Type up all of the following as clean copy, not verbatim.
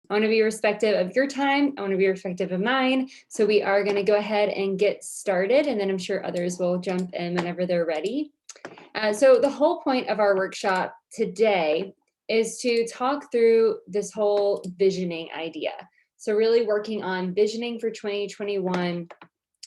I want to be respectful of your time. I want to be respectful of mine. So we are going to go ahead and get started, and then I'm sure others will jump in whenever they're ready. So the whole point of our workshop today is to talk through this whole visioning idea. So really working on visioning for 2021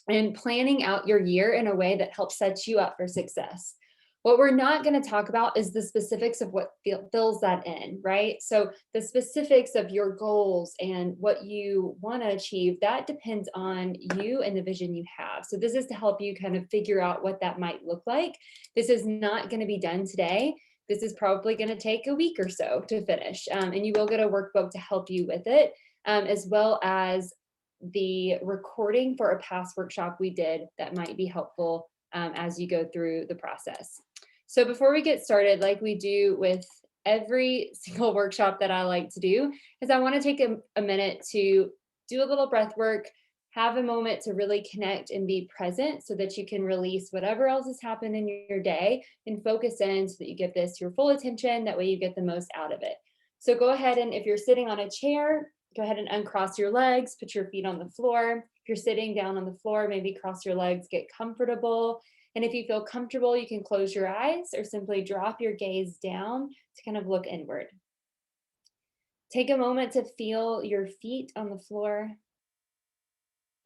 and planning out your year in a way that helps set you up for success. What we're not going to talk about is the specifics of what fills that in, right? So the specifics of your goals and what you want to achieve, that depends on you and the vision you have. So this is to help you kind of figure out what that might look like. This is not going to be done today. This is probably going to take a week or so to finish. And you will get a workbook to help you with it, as well as the recording for a past workshop we did that might be helpful as you go through the process. So before we get started, like we do with every single workshop that I like to do, is I want to take a minute to do a little breath work, have a moment to really connect and be present so that you can release whatever else has happened in your day and focus in so that you give this your full attention. That way you get the most out of it. So go ahead, and if you're sitting on a chair, go ahead and uncross your legs, put your feet on the floor. If you're sitting down on the floor, maybe cross your legs, get comfortable. And if you feel comfortable, you can close your eyes or simply drop your gaze down to kind of look inward. Take a moment to feel your feet on the floor.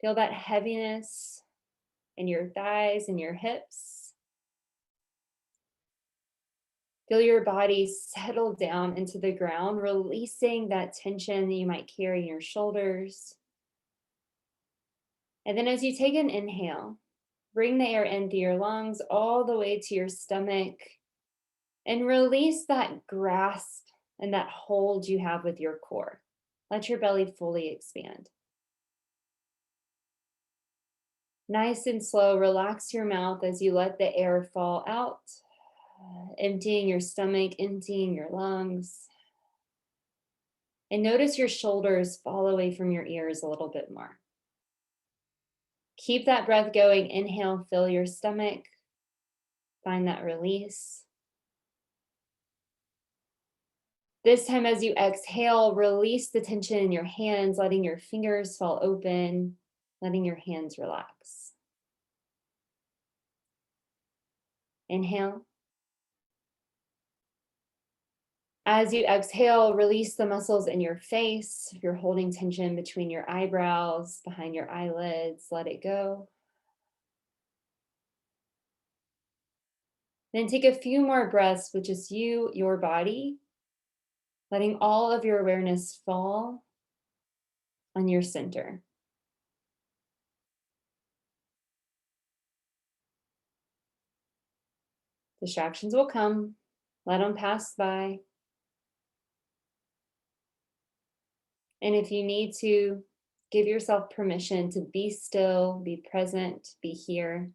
Feel that heaviness in your thighs and your hips. Feel your body settle down into the ground, releasing that tension that you might carry in your shoulders. And then as you take an inhale, bring the air in through your lungs all the way to your stomach and release that grasp and that hold you have with your core. Let your belly fully expand. Nice and slow, relax your mouth as you let the air fall out, emptying your stomach, emptying your lungs. And notice your shoulders fall away from your ears a little bit more. Keep that breath going. Inhale, fill your stomach. Find that release. This time as you exhale, release the tension in your hands, letting your fingers fall open, letting your hands relax. Inhale. As you exhale, release the muscles in your face. If you're holding tension between your eyebrows, behind your eyelids, let it go. Then take a few more breaths with just you, your body, letting all of your awareness fall on your center. Distractions will come. Let them pass by. And if you need to, give yourself permission to be still, be present, be here.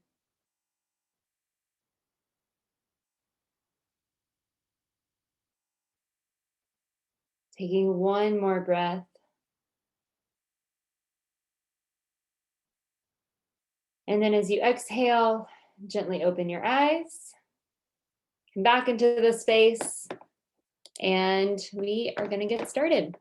Taking one more breath. And then as you exhale, gently open your eyes. Come back into the space. And we are going to get started.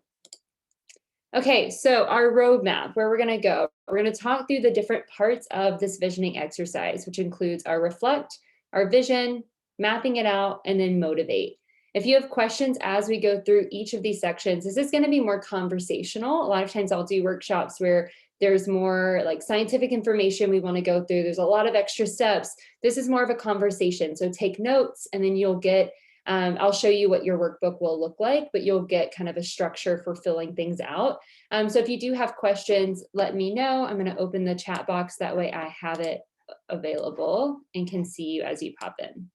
Okay, so our roadmap, where we're going to go. We're going to talk through the different parts of this visioning exercise, which includes our reflect, our vision, mapping it out, and then motivate. If you have questions as we go through each of these sections, this is going to be more conversational. A lot of times I'll do workshops where there's more like scientific information we want to go through. There's a lot of extra steps. This is more of a conversation. So take notes, and then you'll get I'll show you what your workbook will look like, but you'll get kind of a structure for filling things out. So if you do have questions, let me know. I'm going to open the chat box. That way I have it available and can see you as you pop in.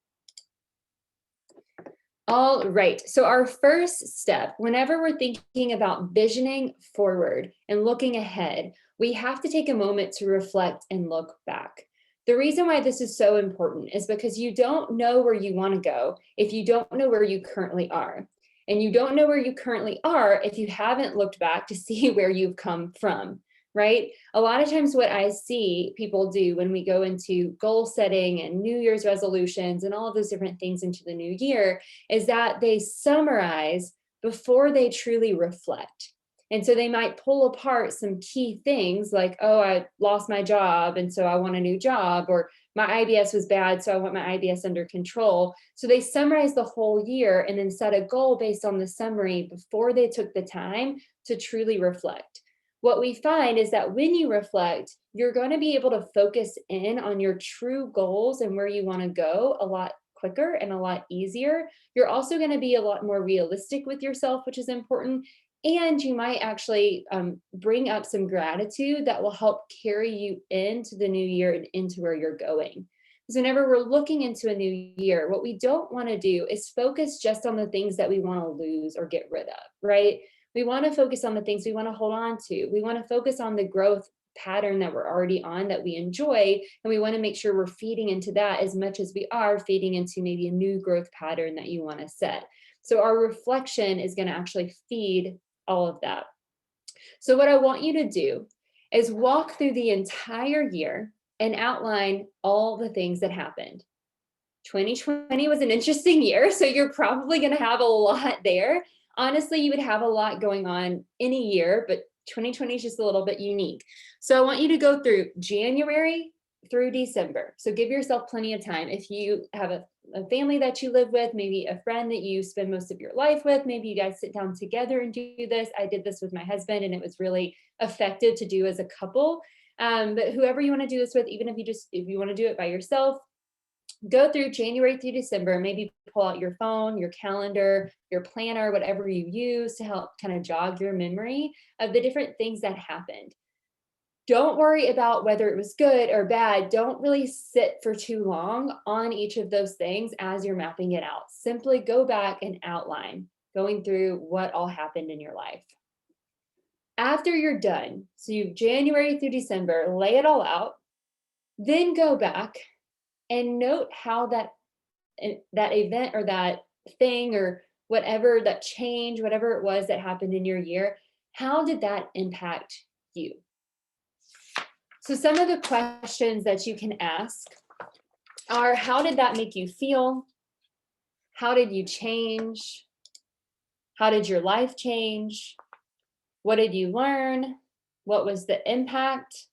All right, so our first step, whenever we're thinking about visioning forward and looking ahead, we have to take a moment to reflect and look back. The reason why this is so important is because you don't know where you want to go if you don't know where you currently are. And you don't know where you currently are if you haven't looked back to see where you've come from, right? A lot of times what I see people do when we go into goal setting and New Year's resolutions and all of those different things into the new year is that they summarize before they truly reflect. And so they might pull apart some key things like, oh, I lost my job, and so I want a new job, or my IBS was bad, so I want my IBS under control. So they summarize the whole year and then set a goal based on the summary before they took the time to truly reflect. What we find is that when you reflect, you're going to be able to focus in on your true goals and where you want to go a lot quicker and a lot easier. You're also going to be a lot more realistic with yourself, which is important. And you might actually bring up some gratitude that will help carry you into the new year and into where you're going. Because whenever we're looking into a new year, what we don't want to do is focus just on the things that we want to lose or get rid of, right? We want to focus on the things we want to hold on to. We want to focus on the growth pattern that we're already on that we enjoy. And we want to make sure we're feeding into that as much as we are feeding into maybe a new growth pattern that you want to set. So our reflection is going to actually feed all of that. So what I want you to do is walk through the entire year and outline all the things that happened. 2020 was an interesting year, so you're probably going to have a lot there. Honestly, you would have a lot going on in a year, but 2020 is just a little bit unique. So I want you to go through January through December. So give yourself plenty of time. If you have a family that you live with, maybe a friend that you spend most of your life with, maybe you guys sit down together and do this. I did this with my husband and it was really effective to do as a couple. But whoever you want to do this with, even if you want to do it by yourself, go through January through December, maybe pull out your phone, your calendar, your planner, whatever you use to help kind of jog your memory of the different things that happened. Don't worry about whether it was good or bad. Don't really sit for too long on each of those things as you're mapping it out. Simply go back and outline, going through what all happened in your life. After you're done, so you January through December, lay it all out, then go back and note how that event or that thing or whatever, that change, whatever it was that happened in your year, how did that impact you? So some of the questions that you can ask are, how did that make you feel? How did you change? How did your life change? What did you learn? What was the impact?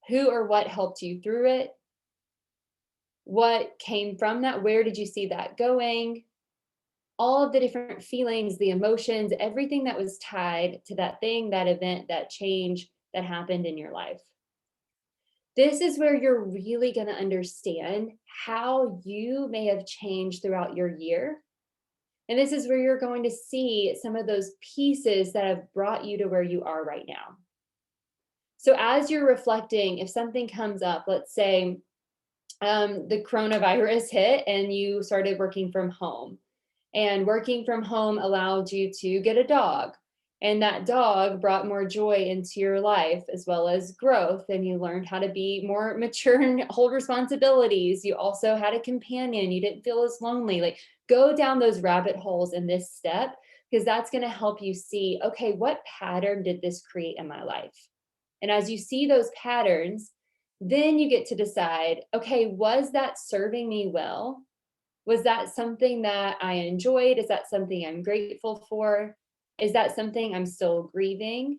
Who or what helped you through it? What came from that? Where did you see that going? All of the different feelings, the emotions, everything that was tied to that thing, that event, that change that happened in your life. This is where you're really going to understand how you may have changed throughout your year. And this is where you're going to see some of those pieces that have brought you to where you are right now. So as you're reflecting, if something comes up, let's say the coronavirus hit and you started working from home. And working from home allowed you to get a dog. And that dog brought more joy into your life as well as growth. And you learned how to be more mature and hold responsibilities. You also had a companion. You didn't feel as lonely. Like, go down those rabbit holes in this step, because that's going to help you see, okay, what pattern did this create in my life? And as you see those patterns, then you get to decide, okay, was that serving me well? Was that something that I enjoyed? Is that something I'm grateful for? Is that something I'm still grieving?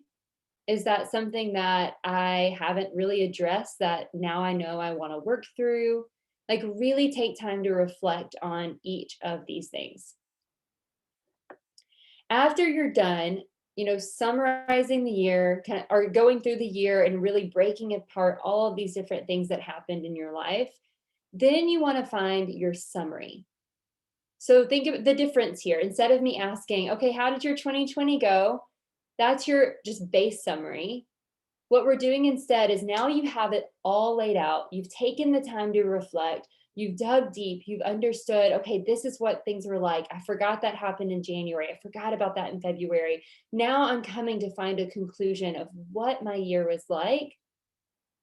Is that something that I haven't really addressed that now I know I want to work through? Like, really take time to reflect on each of these things. After you're done, summarizing the year, or going through the year and really breaking apart all of these different things that happened in your life, then you want to find your summary. So think of the difference here. Instead of me asking, okay, how did your 2020 go? That's your just base summary. What we're doing instead is, now you have it all laid out. You've taken the time to reflect. You've dug deep. You've understood, okay, this is what things were like. I forgot that happened in January. I forgot about that in February. Now I'm coming to find a conclusion of what my year was like.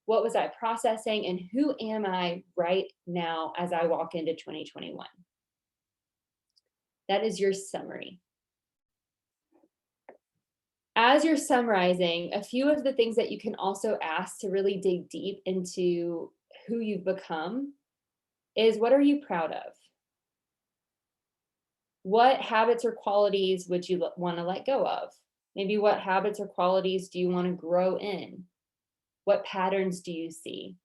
What was I processing, and who am I right now as I walk into 2021? That is your summary. As you're summarizing, a few of the things that you can also ask to really dig deep into who you've become is, what are you proud of? What habits or qualities would you want to let go of? Maybe what habits or qualities do you want to grow in? What patterns do you see?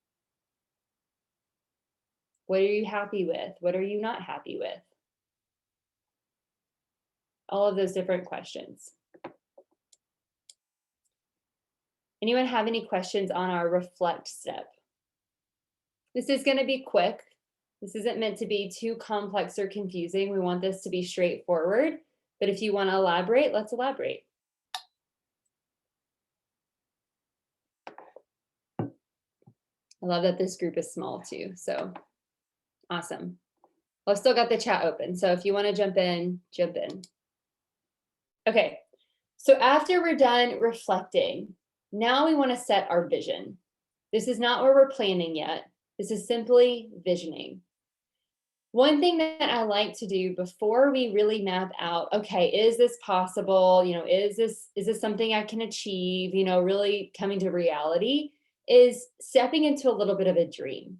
What are you happy with? What are you not happy with? All of those different questions. Anyone have any questions on our reflect step? This is going to be quick. This isn't meant to be too complex or confusing. We want this to be straightforward. But if you want to elaborate, let's elaborate. I love that this group is small too. So awesome. Well, I've still got the chat open. So if you want to jump in, jump in. Okay. So after we're done reflecting, now we want to set our vision. This is not where we're planning yet. This is simply visioning. One thing that I like to do before we really map out, okay, is this possible? Is this something I can achieve? Really coming to reality, is stepping into a little bit of a dream.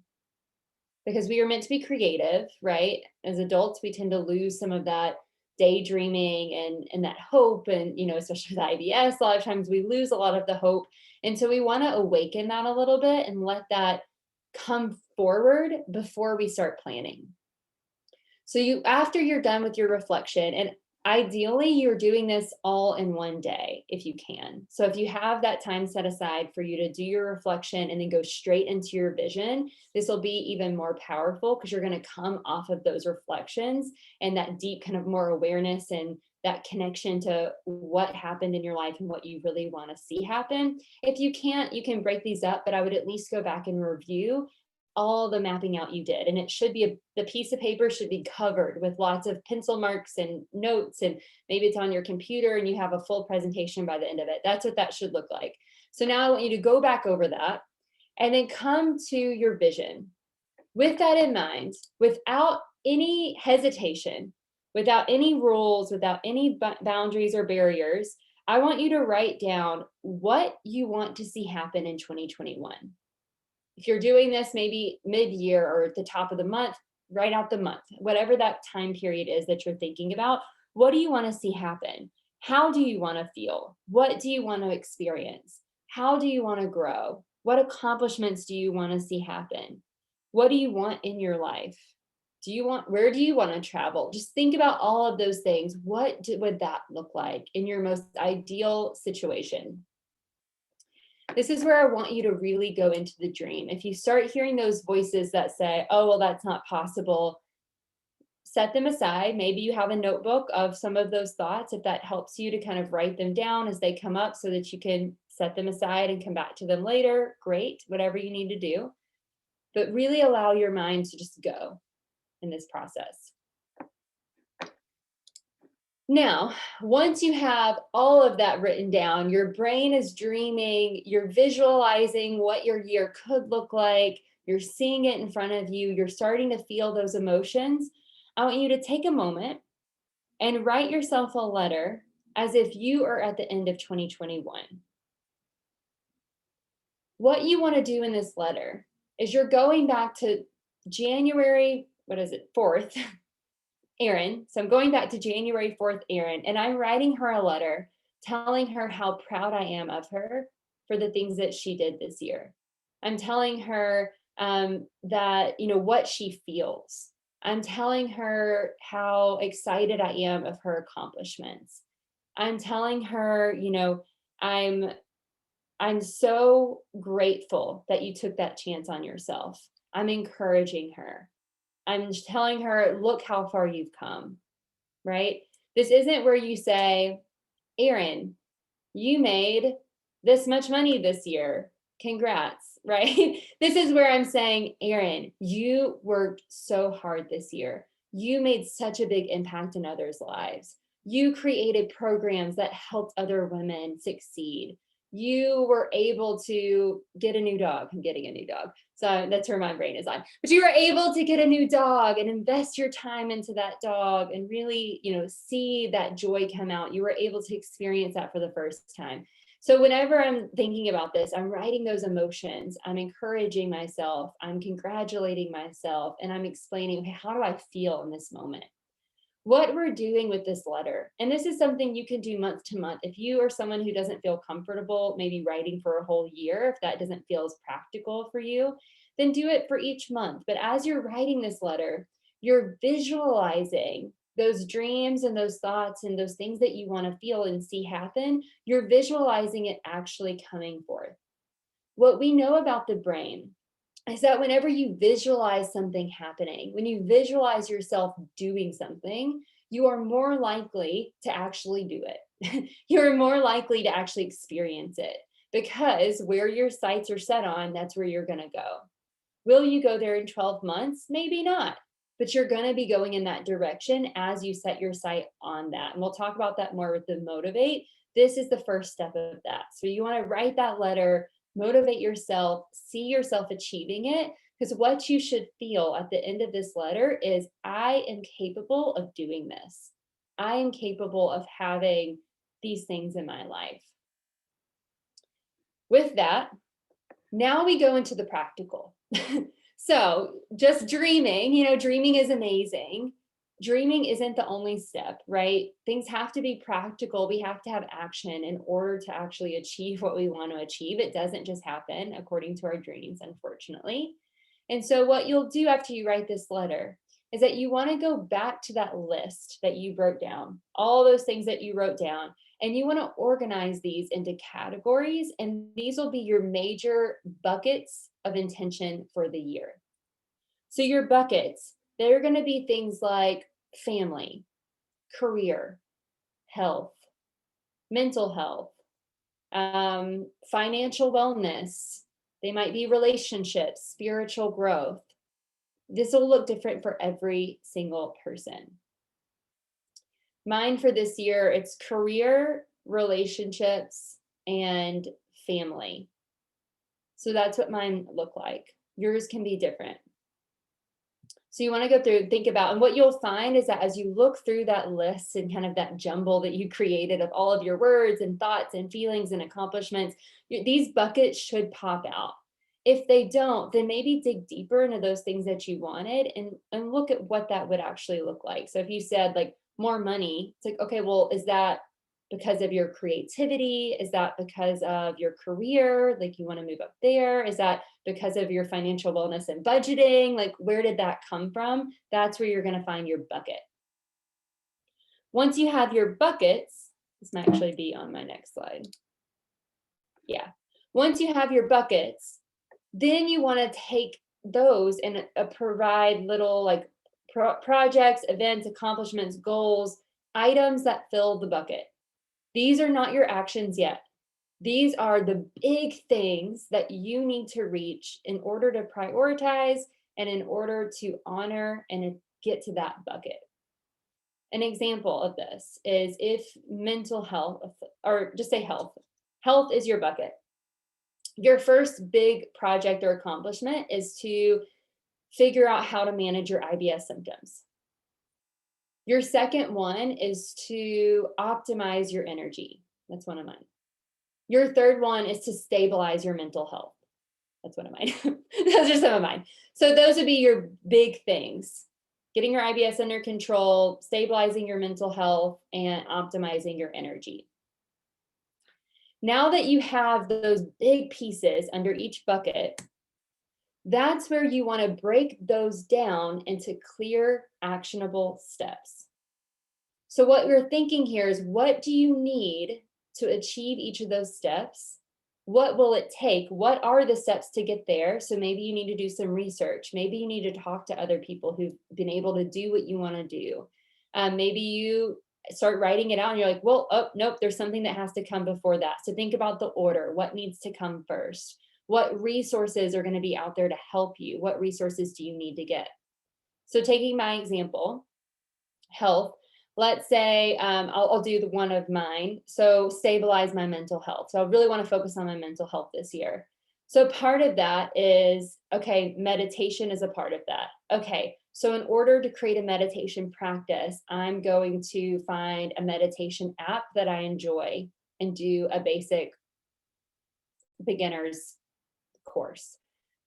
Because we are meant to be creative, right? As adults, we tend to lose some of that daydreaming and that hope, and especially with IBS, a lot of times we lose a lot of the hope. And so we want to awaken that a little bit and let that come forward before we start planning. So after you're done with your reflection, and ideally you're doing this all in one day if you can. So if you have that time set aside for you to do your reflection and then go straight into your vision, this will be even more powerful because you're going to come off of those reflections and that deep kind of more awareness and that connection to what happened in your life and what you really want to see happen. If you can't, you can break these up, but I would at least go back and review all the mapping out you did. And it should be the piece of paper should be covered with lots of pencil marks and notes, and maybe it's on your computer and you have a full presentation by the end of it. That's what that should look like. So now I want you to go back over that and then come to your vision. With that in mind, without any hesitation, without any rules, without any boundaries or barriers, I want you to write down what you want to see happen in 2021. If you're doing this maybe mid-year or at the top of the month, write out the month, whatever that time period is that you're thinking about. What do you want to see happen? How do you want to feel? What do you want to experience? How do you want to grow? What accomplishments do you want to see happen? What do you want in your life? Where do you want to travel? Just think about all of those things. What would that look like in your most ideal situation? This is where I want you to really go into the dream. If you start hearing those voices that say, oh, well, that's not possible, set them aside. Maybe you have a notebook of some of those thoughts, if that helps you to kind of write them down as they come up so that you can set them aside and come back to them later. Great, whatever you need to do. But really allow your mind to just go in this process. Now, once you have all of that written down, your brain is dreaming, you're visualizing what your year could look like, you're seeing it in front of you, you're starting to feel those emotions. I want you to take a moment and write yourself a letter as if you are at the end of 2021. What you want to do in this letter is you're going back to January, 4th, Erin. So I'm going back to January 4th, Erin, and I'm writing her a letter telling her how proud I am of her for the things that she did this year. I'm telling her that, what she feels. I'm telling her how excited I am of her accomplishments. I'm telling her, I'm so grateful that you took that chance on yourself. I'm encouraging her. I'm telling her, look how far you've come, right? This isn't where you say, Erin, you made this much money this year. Congrats, right? This is where I'm saying, Erin, you worked so hard this year. You made such a big impact in others' lives. You created programs that helped other women succeed. You were able to get a new dog. I'm getting a new dog. So that's where my brain is on. But you were able to get a new dog and invest your time into that dog and really, see that joy come out. You were able to experience that for the first time. So whenever I'm thinking about this, I'm writing those emotions. I'm encouraging myself. I'm congratulating myself. And I'm explaining, okay, how do I feel in this moment? what we're doing with this letter. And this is something you can do month to month. If you are someone who doesn't feel comfortable maybe writing for a whole year, if that doesn't feel as practical for you, then do it for each month. But as you're writing this letter, you're visualizing those dreams and those thoughts and those things that you want to feel and see happen. You're visualizing it actually coming forth. What we know about the brain is that whenever you visualize something happening, when you visualize yourself doing something, you are more likely to actually do it. You're more likely to actually experience it, because where your sights are set on, that's where you're going to go. Will you go there in 12 months? Maybe not, but you're going to be going in that direction as you set your sight on that. And we'll talk about that more with the motivate. This is the first step of that. So you want to write that letter, motivate yourself, see yourself achieving it, because what you should feel at the end of this letter is, I am capable of doing this. I am capable of having these things in my life. With that, now we go into the practical. So just dreaming, dreaming is amazing. Dreaming isn't the only step, right? Things have to be practical. We have to have action in order to actually achieve what we want to achieve. It doesn't just happen according to our dreams, unfortunately. And so what you'll do after you write this letter is that you want to go back to that list that you wrote down, all those things that you wrote down, and you want to organize these into categories. And these will be your major buckets of intention for the year. So your buckets, they're going to be things like family, career, health, mental health, financial wellness. They might be relationships, spiritual growth. This will look different for every single person. Mine for this year, it's career, relationships, and family. So that's what mine look like. Yours can be different. So you want to go through and think about, and what you'll find is that as you look through that list and kind of that jumble that you created of all of your words and thoughts and feelings and accomplishments, these buckets should pop out. If they don't, then maybe dig deeper into those things that you wanted and look at what that would actually look like. So if you said like more money, it's like, okay, well, is that because of your creativity? Is that because of your career? Like you want to move up there? Is that because of your financial wellness and budgeting? Like where did that come from? That's where you're going to find your bucket. Once you have your buckets, this might actually be on my next slide. Yeah. Once you have your buckets, then you want to take those and provide little like projects, events, accomplishments, goals, items that fill the bucket. These are not your actions yet. These are the big things that you need to reach in order to prioritize and in order to honor and get to that bucket. An example of this is if mental health, or just say health, health is your bucket. Your first big project or accomplishment is to figure out how to manage your IBS symptoms. Your second one is to optimize your energy. That's one of mine. Your third one is to stabilize your mental health. That's one of mine. Those are some of mine. So those would be your big things: getting your IBS under control, stabilizing your mental health, and optimizing your energy. Now that you have those big pieces under each bucket, that's where you want to break those down into clear, actionable steps. So what we're thinking here is, what do you need to achieve each of those steps? What will it take? What are the steps to get there? So maybe you need to do some research. Maybe you need to talk to other people who've been able to do what you want to do. Maybe you start writing it out and you're like, well, oh, nope, there's something that has to come before that. So think about the order. What needs to come first? What resources are going to be out there to help you? What resources do you need to get? So taking my example, health, let's say I'll do the one of mine. So stabilize my mental health. So I really want to focus on my mental health this year. So part of that is, okay, meditation is a part of that. Okay, so in order to create a meditation practice, I'm going to find a meditation app that I enjoy and do a basic beginner's course.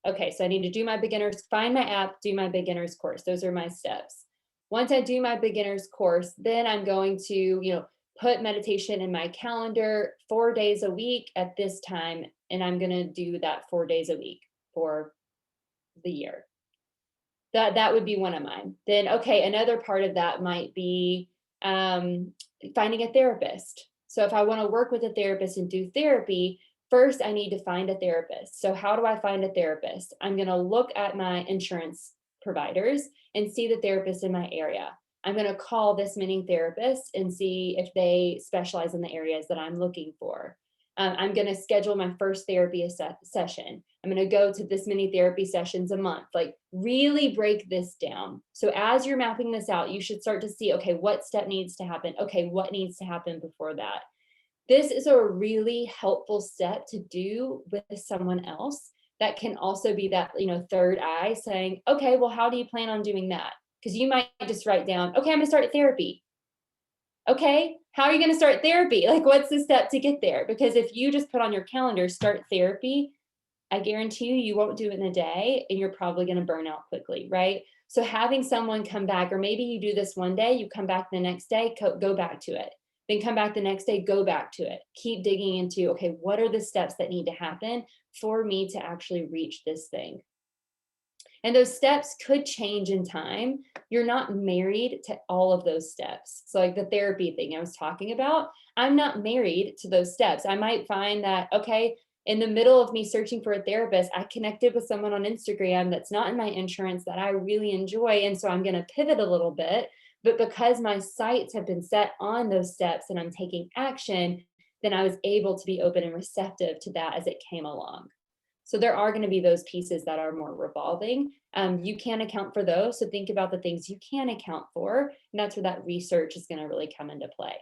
Okay, so I need to do my beginners, find my app, do my beginner's course. Those are my steps. Once I do my beginner's course, then I'm going to, put meditation in my calendar 4 days a week at this time. And I'm going to do that 4 days a week for the year. That would be one of mine. Then, okay, another part of that might be finding a therapist. So if I want to work with a therapist and do therapy, first I need to find a therapist. So how do I find a therapist? I'm going to look at my insurance providers and see the therapist in my area. I'm going to call this many therapists and see if they specialize in the areas that I'm looking for. I'm going to schedule my first therapy session. I'm going to go to this many therapy sessions a month. Like, really break this down. So as you're mapping this out, you should start to see, okay, what step needs to happen? Okay, what needs to happen before that? This is a really helpful step to do with someone else. That can also be that, third eye saying, okay, well, how do you plan on doing that? Because you might just write down, okay, I'm going to start therapy. Okay, how are you going to start therapy? Like, what's the step to get there? Because if you just put on your calendar, start therapy, I guarantee you won't do it in a day and you're probably going to burn out quickly, right? So having someone come back, or maybe you do this one day, you come back the next day, go back to it. Then come back the next day, go back to it. Keep digging into, okay, what are the steps that need to happen for me to actually reach this thing? And those steps could change in time. You're not married to all of those steps. So like the therapy thing I was talking about, I'm not married to those steps. I might find that, okay, in the middle of me searching for a therapist, I connected with someone on Instagram that's not in my insurance that I really enjoy. And so I'm going to pivot a little bit. But because my sights have been set on those steps and I'm taking action, then I was able to be open and receptive to that as it came along. So there are going to be those pieces that are more revolving. You can account for those. So think about the things you can account for. And that's where that research is going to really come into play.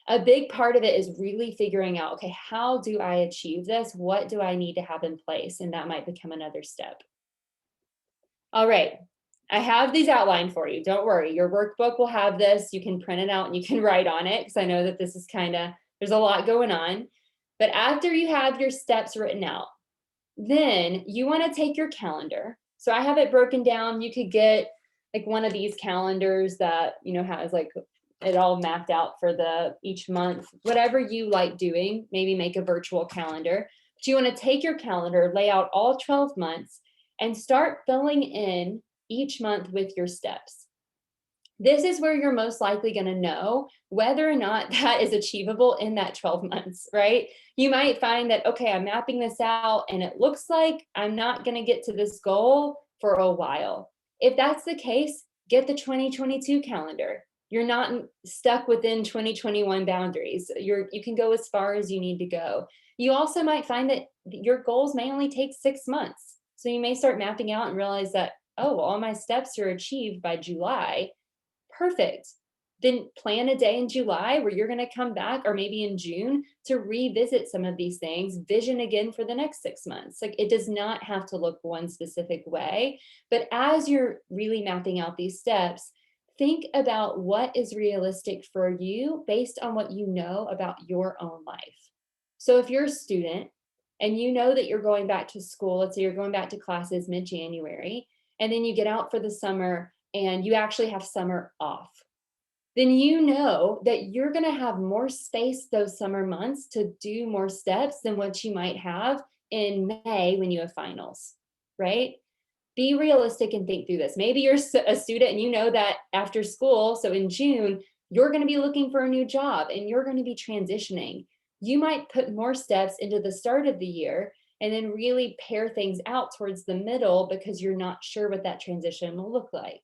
A big part of it is really figuring out, okay, how do I achieve this? What do I need to have in place? And that might become another step. All right. I have these outlined for you. Don't worry. Your workbook will have this. You can print it out and you can write on it, because I know that this is there's a lot going on. But after you have your steps written out, then you want to take your calendar. So I have it broken down. You could get like one of these calendars that, has like it all mapped out for each month, whatever you like doing, maybe make a virtual calendar. But you want to take your calendar, lay out all 12 months and start filling in each month with your steps. This is where you're most likely going to know whether or not that is achievable in that 12 months, right? You might find that, okay, I'm mapping this out and it looks like I'm not going to get to this goal for a while. If that's the case, get the 2022 calendar. You're not stuck within 2021 boundaries. You can go as far as you need to go. You also might find that your goals may only take 6 months. So you may start mapping out and realize that, oh, well, all my steps are achieved by July. Perfect. Then plan a day in July where you're going to come back, or maybe in June, to revisit some of these things, vision again for the next 6 months. Like, it does not have to look one specific way. But as you're really mapping out these steps, think about what is realistic for you based on what you know about your own life. So if you're a student and you know that you're going back to school, let's say you're going back to classes mid-January, and then you get out for the summer and you actually have summer off, then you know that you're going to have more space those summer months to do more steps than what you might have in May when you have finals, right? Be realistic and think through this. Maybe you're a student and you know that after school, so in June, you're going to be looking for a new job and you're going to be transitioning. You might put more steps into the start of the year and then really pare things out towards the middle because you're not sure what that transition will look like.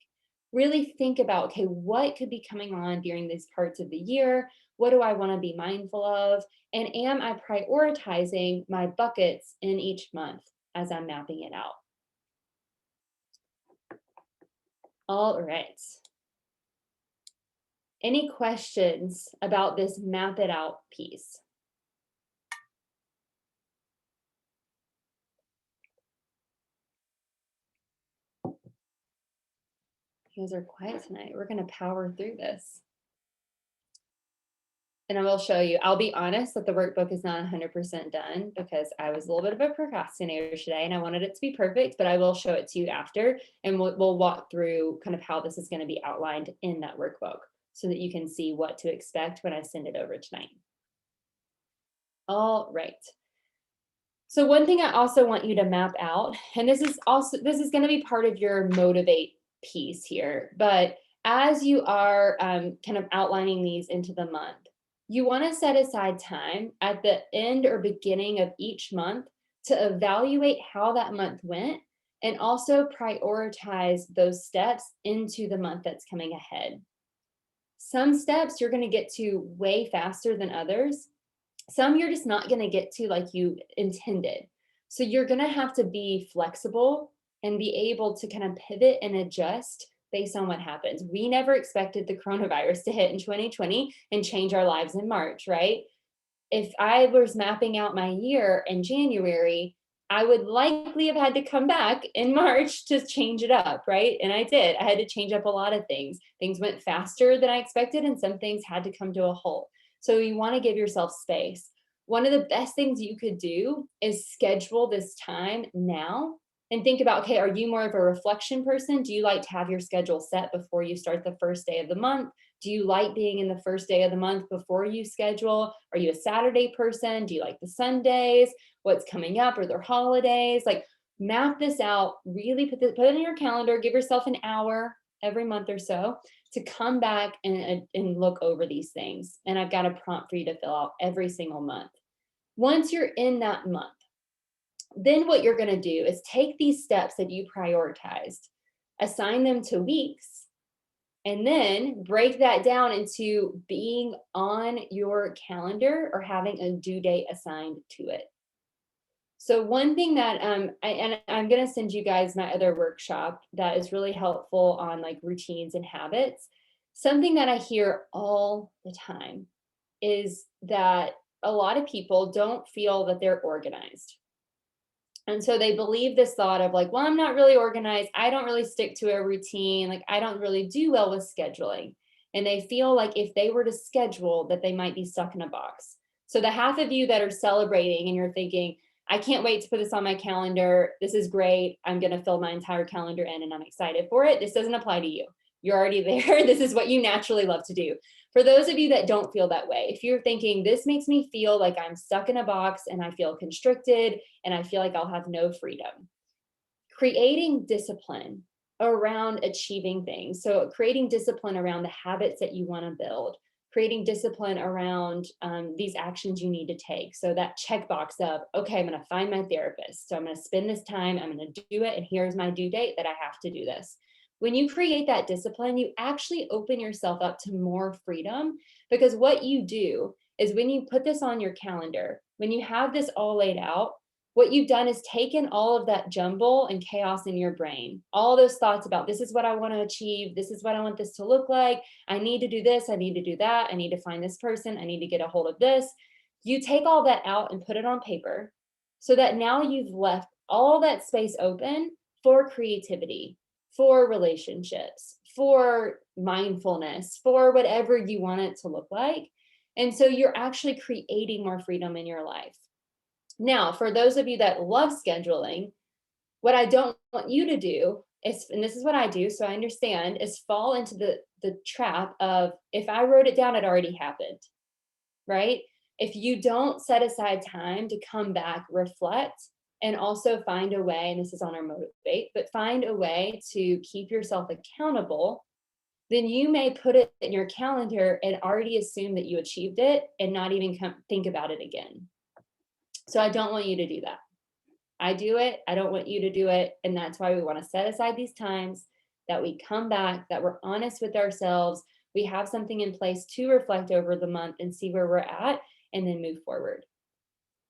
Really think about, okay, what could be coming on during these parts of the year? What do I want to be mindful of? And am I prioritizing my buckets in each month as I'm mapping it out? All right. Any questions about this map it out piece? You guys are quiet tonight. We're going to power through this. And I will show you, I'll be honest that the workbook is not 100% done because I was a little bit of a procrastinator today and I wanted it to be perfect, but I will show it to you after and we'll walk through kind of how this is going to be outlined in that workbook so that you can see what to expect when I send it over tonight. All right. So one thing I also want you to map out, and this is going to be part of your motivate piece here, but as you are kind of outlining these into the month, you want to set aside time at the end or beginning of each month to evaluate how that month went and also prioritize those steps into the month that's coming ahead. Some steps you're going to get to way faster than others. Some you're just not going to get to like you intended. So you're going to have to be flexible and be able to kind of pivot and adjust based on what happens. We never expected the coronavirus to hit in 2020 and change our lives in March, right? If I was mapping out my year in January, I would likely have had to come back in March to change it up, right? And I did. I had to change up a lot of things. Things went faster than I expected, and some things had to come to a halt. So you want to give yourself space. One of the best things you could do is schedule this time now and think about, okay, are you more of a reflection person? Do you like to have your schedule set before you start the first day of the month? Do you like being in the first day of the month before you schedule? Are you a Saturday person? Do you like the Sundays? What's coming up? Are there holidays? Like map this out, really put it in your calendar, give yourself an hour every month or so to come back and look over these things. And I've got a prompt for you to fill out every single month. Once you're in that month, then what you're going to do is take these steps that you prioritized, assign them to weeks, and then break that down into being on your calendar or having a due date assigned to it. So one thing that I'm going to send you guys my other workshop that is really helpful on like routines and habits. Something that I hear all the time is that a lot of people don't feel that they're organized. And so they believe this thought of like, well, I'm not really organized. I don't really stick to a routine. Like I don't really do well with scheduling. And they feel like if they were to schedule that they might be stuck in a box. So the half of you that are celebrating and you're thinking, I can't wait to put this on my calendar. This is great. I'm going to fill my entire calendar in and I'm excited for it. This doesn't apply to you. You're already there. This is what you naturally love to do. For those of you that don't feel that way, if you're thinking this makes me feel like I'm stuck in a box and I feel constricted and I feel like I'll have no freedom, creating discipline around achieving things. So creating discipline around the habits that you want to build, creating discipline around these actions you need to take. So that checkbox of, okay, I'm going to find my therapist. So I'm going to spend this time, I'm going to do it. And here's my due date that I have to do this. When you create that discipline, you actually open yourself up to more freedom because what you do is when you put this on your calendar, when you have this all laid out, what you've done is taken all of that jumble and chaos in your brain, all those thoughts about this is what I want to achieve, this is what I want this to look like, I need to do this, I need to do that, I need to find this person, I need to get a hold of this. You take all that out and put it on paper so that now you've left all that space open for creativity, for relationships, for mindfulness, for whatever you want it to look like. And so you're actually creating more freedom in your life. Now, for those of you that love scheduling, what I don't want you to do is, and this is what I do, so I understand, is fall into the trap of if I wrote it down, it already happened, right? If you don't set aside time to come back, reflect, and also find a way, and this is on our motivate, but find a way to keep yourself accountable, then you may put it in your calendar and already assume that you achieved it and not even think about it again. So I don't want you to do that. I do it. I don't want you to do it. And that's why we want to set aside these times that we come back, that we're honest with ourselves. We have something in place to reflect over the month and see where we're at and then move forward.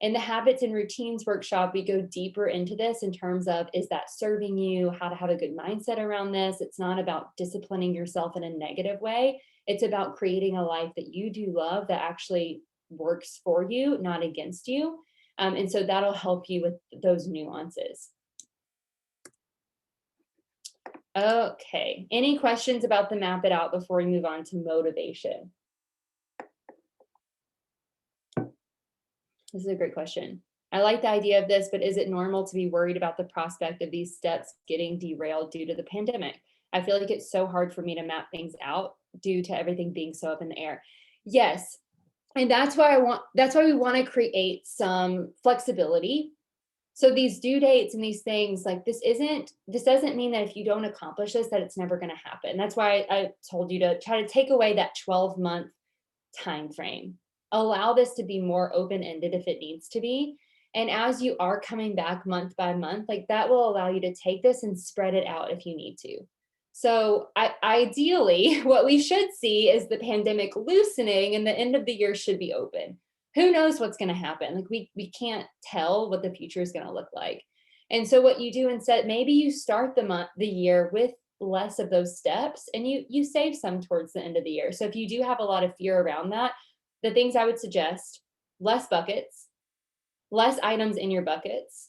In the habits and routines workshop, we go deeper into this in terms of, is that serving you? How to have a good mindset around this. It's not about disciplining yourself in a negative way. It's about creating a life that you do love that actually works for you, not against you. And so that'll help you with those nuances. Okay, any questions about the map it out before we move on to motivation? This is a great question. I like the idea of this, but is it normal to be worried about the prospect of these steps getting derailed due to the pandemic? I feel like it's so hard for me to map things out due to everything being so up in the air. Yes. And that's why we want to create some flexibility. So these due dates and these things, like this doesn't mean that if you don't accomplish this, that it's never going to happen. That's why I told you to try to take away that 12-month time frame. Allow this to be more open-ended if it needs to be. And as you are coming back month by month, like that will allow you to take this and spread it out if you need to. So ideally, what we should see is the pandemic loosening and the end of the year should be open. Who knows what's going to happen? Like we can't tell what the future is going to look like. And so what you do instead, maybe you start the year with less of those steps and you save some towards the end of the year. So if you do have a lot of fear around that, the things I would suggest, less buckets, less items in your buckets.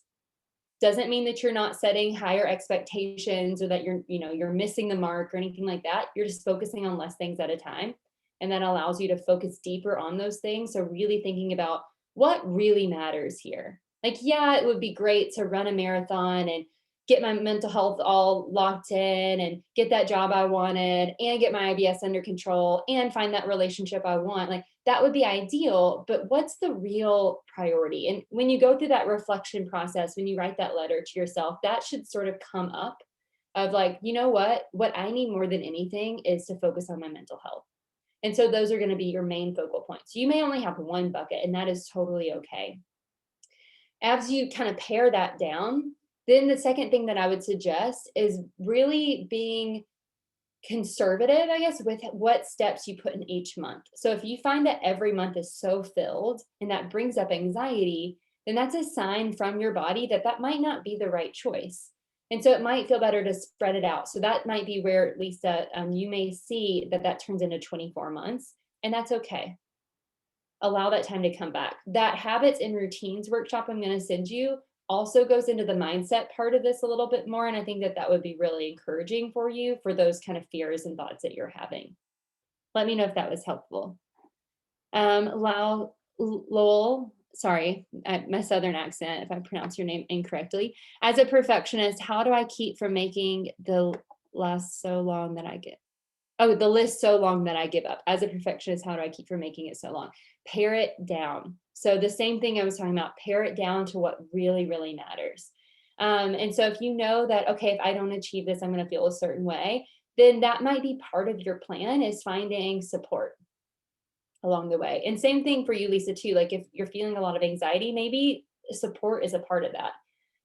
Doesn't mean that you're not setting higher expectations or that you're missing the mark or anything like that. You're just focusing on less things at a time. And that allows you to focus deeper on those things. So really thinking about what really matters here. Like, yeah, it would be great to run a marathon and get my mental health all locked in and get that job I wanted and get my IBS under control and find that relationship I want. Like that would be ideal, but what's the real priority? And when you go through that reflection process, when you write that letter to yourself, that should sort of come up of like, you know what I need more than anything is to focus on my mental health. And so those are going to be your main focal points. You may only have one bucket, and that is totally okay. As you kind of pare that down, then the second thing that I would suggest is really being conservative, I guess, with what steps you put in each month. So if you find that every month is so filled and that brings up anxiety, then that's a sign from your body that that might not be the right choice. And so it might feel better to spread it out. So that might be where, Lisa, you may see that that turns into 24 months, and that's okay. Allow that time to come back. That habits and routines workshop I'm going to send you also goes into the mindset part of this a little bit more. And I think that that would be really encouraging for you for those kind of fears and thoughts that you're having. Let me know if that was helpful. Lowell, sorry, my Southern accent, if I pronounce your name incorrectly. As a perfectionist, how do I keep from making the list so long that I give up? As a perfectionist, how do I keep from making it so long? Pare it down. So the same thing I was talking about, pare it down to what really, really matters. And so if you know that, okay, if I don't achieve this, I'm going to feel a certain way, then that might be part of your plan is finding support along the way. And same thing for you, Lisa, too. Like if you're feeling a lot of anxiety, maybe support is a part of that.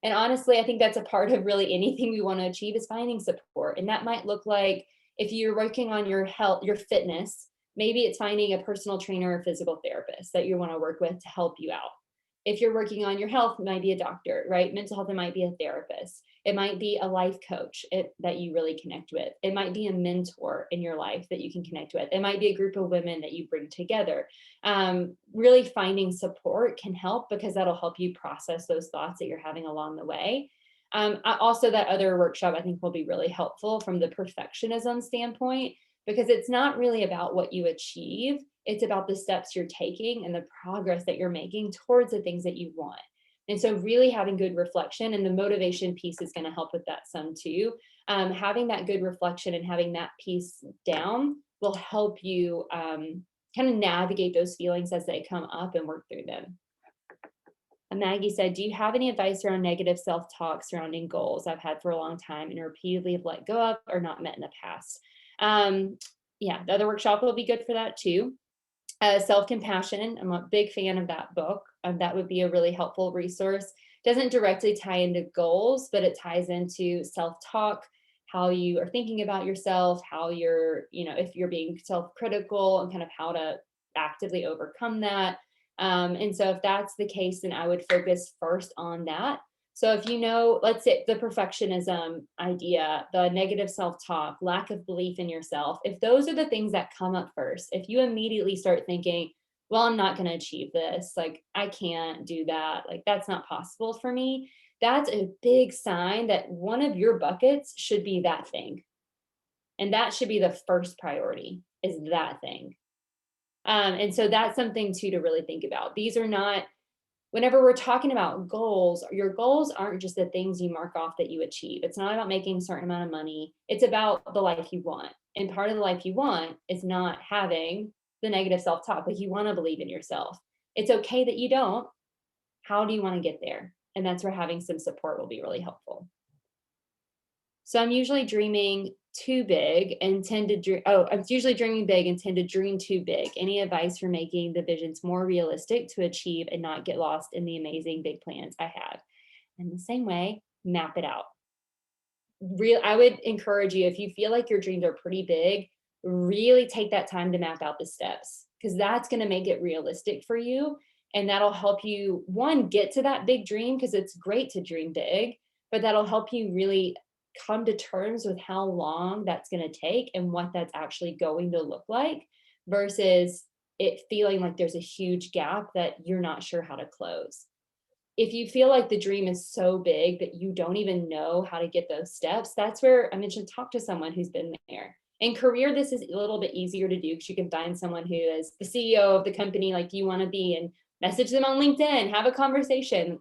And honestly, I think that's a part of really anything we want to achieve is finding support. And that might look like if you're working on your health, your fitness, maybe it's finding a personal trainer or physical therapist that you want to work with to help you out. If you're working on your health, it might be a doctor, right? Mental health, it might be a therapist. It might be a life coach that you really connect with. It might be a mentor in your life that you can connect with. It might be a group of women that you bring together. Really finding support can help because that'll help you process those thoughts that you're having along the way. Also, that other workshop I think will be really helpful from the perfectionism standpoint because it's not really about what you achieve. It's about the steps you're taking and the progress that you're making towards the things that you want. And so really having good reflection and the motivation piece is going to help with that some too. Having that good reflection and having that piece down will help you kind of navigate those feelings as they come up and work through them. Maggie said, do you have any advice around negative self-talk surrounding goals I've had for a long time and repeatedly have let go of or not met in the past? Yeah, the other workshop will be good for that too. Self-compassion, I'm a big fan of that book. That would be a really helpful resource. Doesn't directly tie into goals, but it ties into self-talk, how you are thinking about yourself, how you're, if you're being self-critical and kind of how to actively overcome that. And so if that's the case, then I would focus first on that. So if let's say the perfectionism idea, the negative self-talk, lack of belief in yourself, if those are the things that come up first, if you immediately start thinking, well, I'm not going to achieve this, like I can't do that, like that's not possible for me, that's a big sign that one of your buckets should be that thing. And that should be the first priority is that thing. And so that's something too to really think about. These are not whenever we're talking about goals, your goals aren't just the things you mark off that you achieve. It's not about making a certain amount of money. It's about the life you want. And part of the life you want is not having the negative self-talk. Like, you want to believe in yourself. It's okay that you don't. How do you want to get there? And that's where having some support will be really helpful. So I'm usually dreaming too big and tend to dream. Oh, I'm usually dreaming big and tend to dream too big. Any advice for making the visions more realistic to achieve and not get lost in the amazing big plans I have? In the same way, map it out. I would encourage you, if you feel like your dreams are pretty big, really take that time to map out the steps, because that's going to make it realistic for you. And that'll help you, one, get to that big dream, because it's great to dream big, but that'll help you really come to terms with how long that's going to take and what that's actually going to look like, versus it feeling like there's a huge gap that you're not sure how to close. If you feel like the dream is so big that you don't even know how to get those steps, that's where I mentioned talk to someone who's been there. In career, this is a little bit easier to do because you can find someone who is the CEO of the company like you want to be and message them on LinkedIn, have a conversation.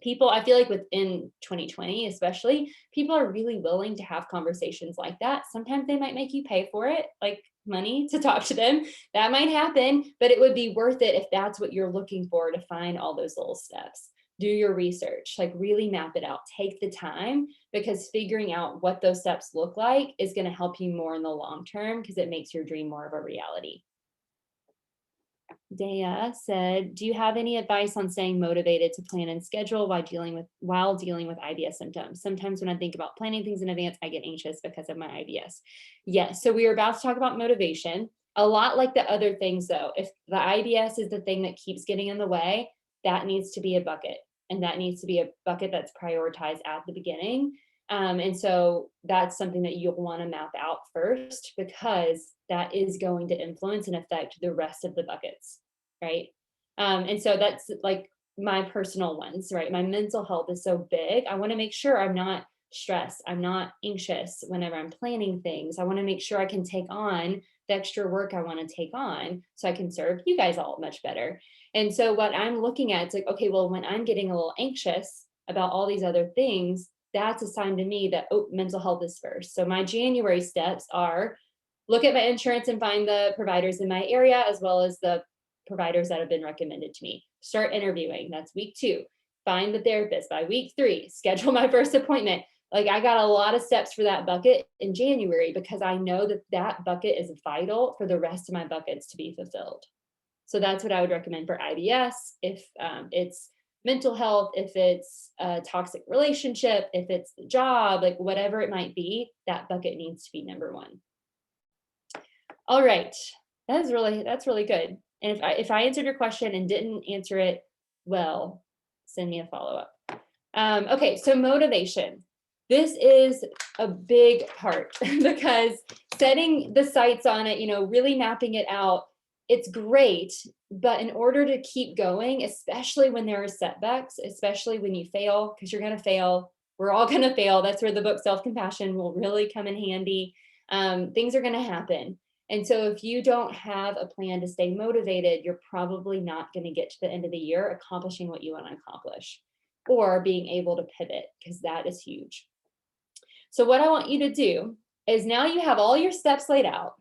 People, I feel like within 2020 especially, people are really willing to have conversations like that. Sometimes they might make you pay for it, like money, to talk to them. That might happen, but it would be worth it if that's what you're looking for, to find all those little steps. Do your research, like really map it out, take the time, because figuring out what those steps look like is going to help you more in the long term, because it makes your dream more of a reality. Dea said, do you have any advice on staying motivated to plan and schedule while dealing with IBS symptoms? Sometimes when I think about planning things in advance, I get anxious because of my IBS. Yes, so we are about to talk about motivation. A lot like the other things though, if the IBS is the thing that keeps getting in the way, that needs to be a bucket. And that needs to be a bucket that's prioritized at the beginning. And so that's something that you'll want to map out first, because that is going to influence and affect the rest of the buckets, right? And so that's like my personal ones, right? My mental health is so big. I want to make sure I'm not stressed. I'm not anxious whenever I'm planning things. I want to make sure I can take on the extra work I want to take on so I can serve you guys all much better. And so what I'm looking at, it's like, okay, well, when I'm getting a little anxious about all these other things, that's a sign to me that, oh, mental health is first. So my January steps are look at my insurance and find the providers in my area, as well as the providers that have been recommended to me. Start interviewing. That's week 2. Find the therapist by week 3. Schedule my first appointment. Like, I got a lot of steps for that bucket in January, because I know that that bucket is vital for the rest of my buckets to be fulfilled. So that's what I would recommend for IBS. If it's mental health, if it's a toxic relationship, if it's the job, like whatever it might be, that bucket needs to be number 1. All right, that's really good. And if I answered your question and didn't answer it well, send me a follow-up. Okay, so motivation. This is a big part because setting the sights on it, really mapping it out, it's great. But in order to keep going, especially when there are setbacks, especially when you fail, because you're going to fail, we're all going to fail. That's where the book Self-Compassion will really come in handy. Things are going to happen. And so if you don't have a plan to stay motivated, you're probably not going to get to the end of the year accomplishing what you want to accomplish, or being able to pivot, because that is huge. So what I want you to do is, now you have all your steps laid out.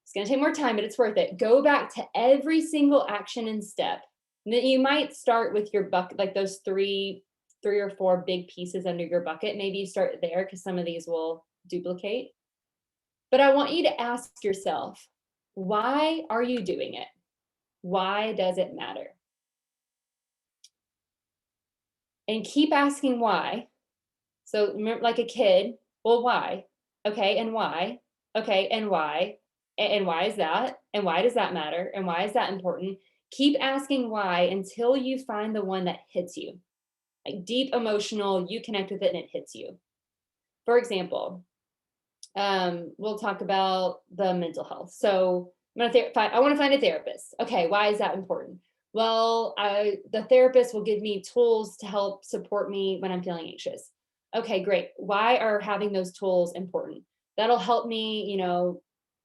It's going to take more time, but it's worth it. Go back to every single action and step. And then you might start with your bucket, like those three or 4 big pieces under your bucket. Maybe you start there, because some of these will duplicate. But I want you to ask yourself, why are you doing it? Why does it matter? And keep asking why. So remember, like a kid, well, why? Okay, and why? Okay, and why? And why is that? And why does that matter? And why is that important? Keep asking why until you find the one that hits you. Like deep emotional, you connect with it and it hits you. For example, we'll talk about the mental health. So I want to find a therapist. Okay, why is that important? Well, the therapist will give me tools to help support me when I'm feeling anxious. Okay, great. Why are having those tools important? That'll help me,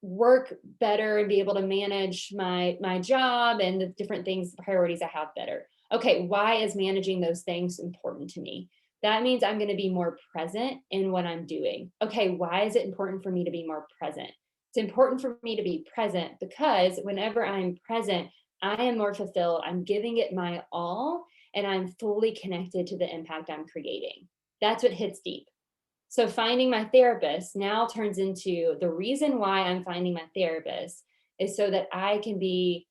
work better and be able to manage my job and the different things, priorities I have better. Okay, why is managing those things important to me? That means I'm going to be more present in what I'm doing. Okay, why is it important for me to be more present? It's important for me to be present because whenever I'm present, I am more fulfilled. I'm giving it my all and I'm fully connected to the impact I'm creating. That's what hits deep. So finding my therapist now turns into the reason why I'm finding my therapist is so that I can be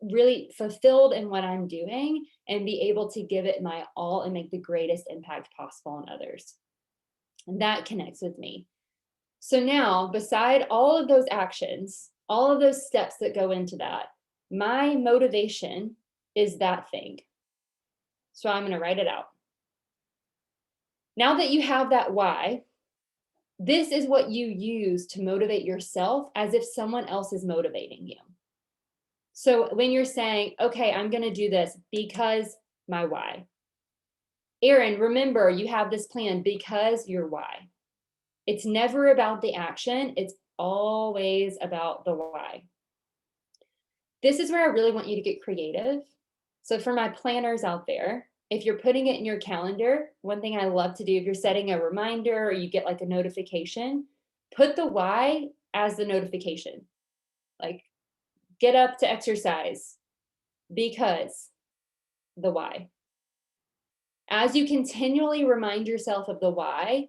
really fulfilled in what I'm doing and be able to give it my all and make the greatest impact possible on others. And that connects with me. So now, beside all of those actions, all of those steps that go into that, my motivation is that thing. So I'm going to write it out. Now that you have that why, this is what you use to motivate yourself as if someone else is motivating you. So when you're saying, okay, I'm going to do this because my why. Aaron, remember you have this plan because your why. It's never about the action. It's always about the why. This is where I really want you to get creative. So for my planners out there, if you're putting it in your calendar, one thing I love to do, if you're setting a reminder or you get like a notification, put the why as the notification. Like get up to exercise because the why. As you continually remind yourself of the why,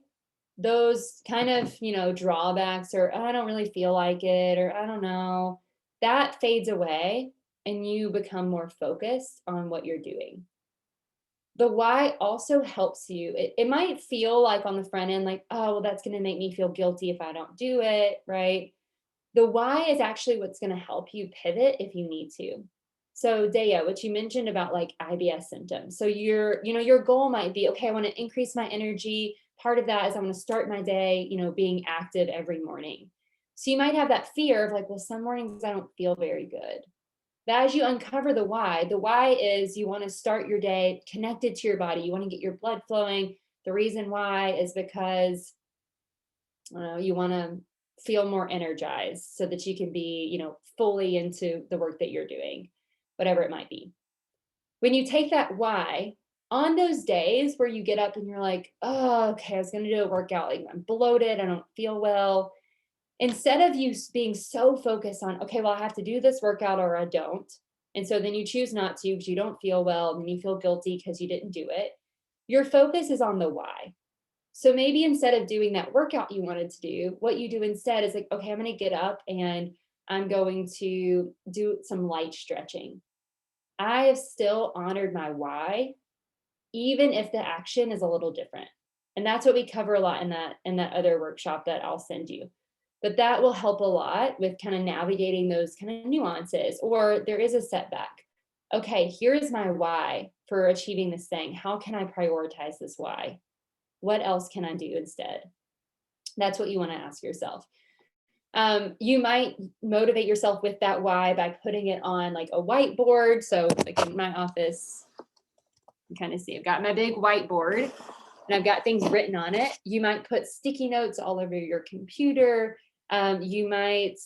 those kind of, drawbacks or, oh, I don't really feel like it, or I don't know, that fades away and you become more focused on what you're doing. The why also helps you. It might feel like on the front end, like, oh, well, that's going to make me feel guilty if I don't do it, right? The why is actually what's going to help you pivot if you need to. So Daya, what you mentioned about like IBS symptoms. So your goal might be, okay, I want to increase my energy. Part of that is I want to start my day, being active every morning. So you might have that fear of like, well, some mornings I don't feel very good. But as you uncover the why is you want to start your day connected to your body. You want to get your blood flowing. The reason why is because you want to feel more energized so that you can be, fully into the work that you're doing, whatever it might be. When you take that why, on those days where you get up and you're like, oh, okay, I was going to do a workout, like I'm bloated, I don't feel well. Instead of you being so focused on, okay, well, I have to do this workout or I don't. And so then you choose not to because you don't feel well and you feel guilty because you didn't do it. Your focus is on the why. So maybe instead of doing that workout you wanted to do, what you do instead is like, okay, I'm going to get up and I'm going to do some light stretching. I have still honored my why, even if the action is a little different. And that's what we cover a lot in that other workshop that I'll send you. But that will help a lot with kind of navigating those kind of nuances, or there is a setback. Okay, here's my why for achieving this thing. How can I prioritize this why? What else can I do instead? That's what you want to ask yourself. You might motivate yourself with that why by putting it on like a whiteboard. So like in my office, you kind of see I've got my big whiteboard and I've got things written on it. You might put sticky notes all over your computer. You might,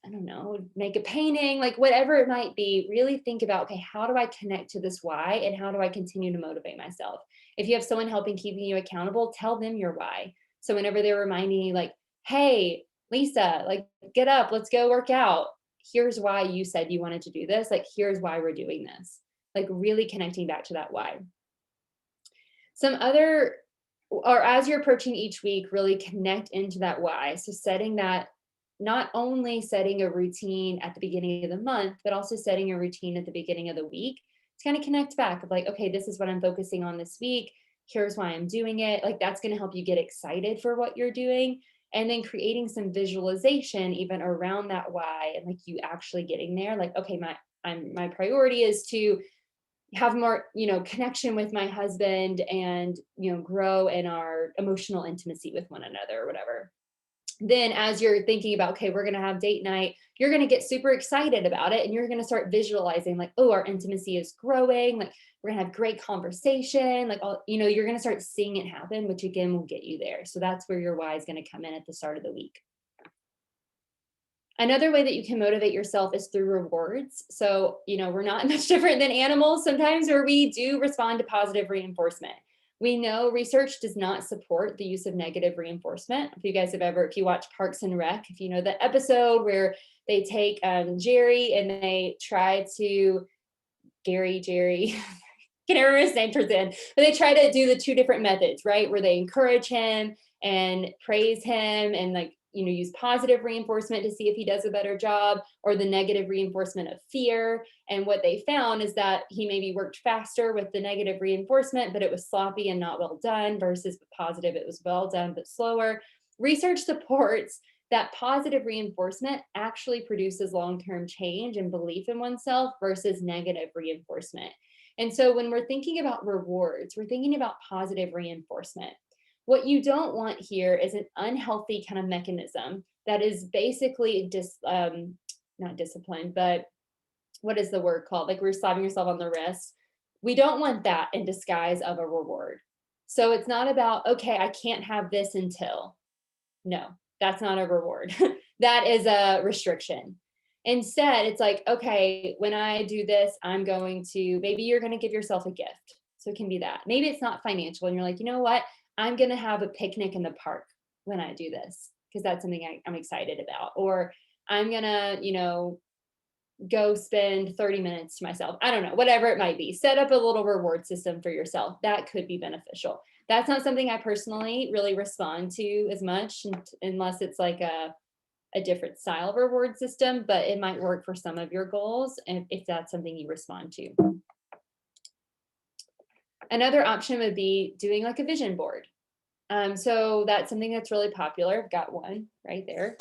I don't know, make a painting, like whatever it might be. Really think about, okay, how do I connect to this why and how do I continue to motivate myself? If you have someone helping keeping you accountable, tell them your why. So whenever they're reminding you like, hey, Lisa, like get up, let's go work out. Here's why you said you wanted to do this. Like, here's why we're doing this. Like really connecting back to that why. Some other, or as you're approaching each week, really connect into that why. So setting that, not only setting a routine at the beginning of the month, but also setting a routine at the beginning of the week to kind of connect back of like, okay, this is what I'm focusing on this week. Here's why I'm doing it. Like that's going to help you get excited for what you're doing. And then creating some visualization even around that why and like you actually getting there. Like, okay, my priority is to have more, connection with my husband and, grow in our emotional intimacy with one another or whatever. Then as you're thinking about, okay, we're going to have date night, you're going to get super excited about it. And you're going to start visualizing like, oh, our intimacy is growing. Like we're going to have great conversation. Like, all, you're going to start seeing it happen, which again will get you there. So that's where your why is going to come in at the start of the week. Another way that you can motivate yourself is through rewards. So, we're not much different than animals sometimes, where we do respond to positive reinforcement. We know research does not support the use of negative reinforcement. If you watch Parks and Rec, if you know the episode where they take Jerry and they try to, Jerry, can never remember his name towards the end, but they try to do the two different methods, right? Where they encourage him and praise him and use positive reinforcement to see if he does a better job, or the negative reinforcement of fear. And what they found is that he maybe worked faster with the negative reinforcement, but it was sloppy and not well done, versus with positive, it was well done, but slower. Research supports that positive reinforcement actually produces long-term change and belief in oneself versus negative reinforcement. And so when we're thinking about rewards, we're thinking about positive reinforcement. What you don't want here is an unhealthy kind of mechanism that is basically not disciplined, but what is the word called? Like we're slapping yourself on the wrist. We don't want that in disguise of a reward. So it's not about, okay, I can't have this until. No, that's not a reward. That is a restriction. Instead, it's like, okay, when I do this, maybe you're going to give yourself a gift. So it can be that. Maybe it's not financial and you're like, you know what? I'm going to have a picnic in the park when I do this, because that's something I'm excited about. Or I'm going to, go spend 30 minutes to myself. I don't know, whatever it might be. Set up a little reward system for yourself. That could be beneficial. That's not something I personally really respond to as much, unless it's like a different style of reward system, but it might work for some of your goals, and if that's something you respond to. Another option would be doing like a vision board. So that's something that's really popular. I've got one right there.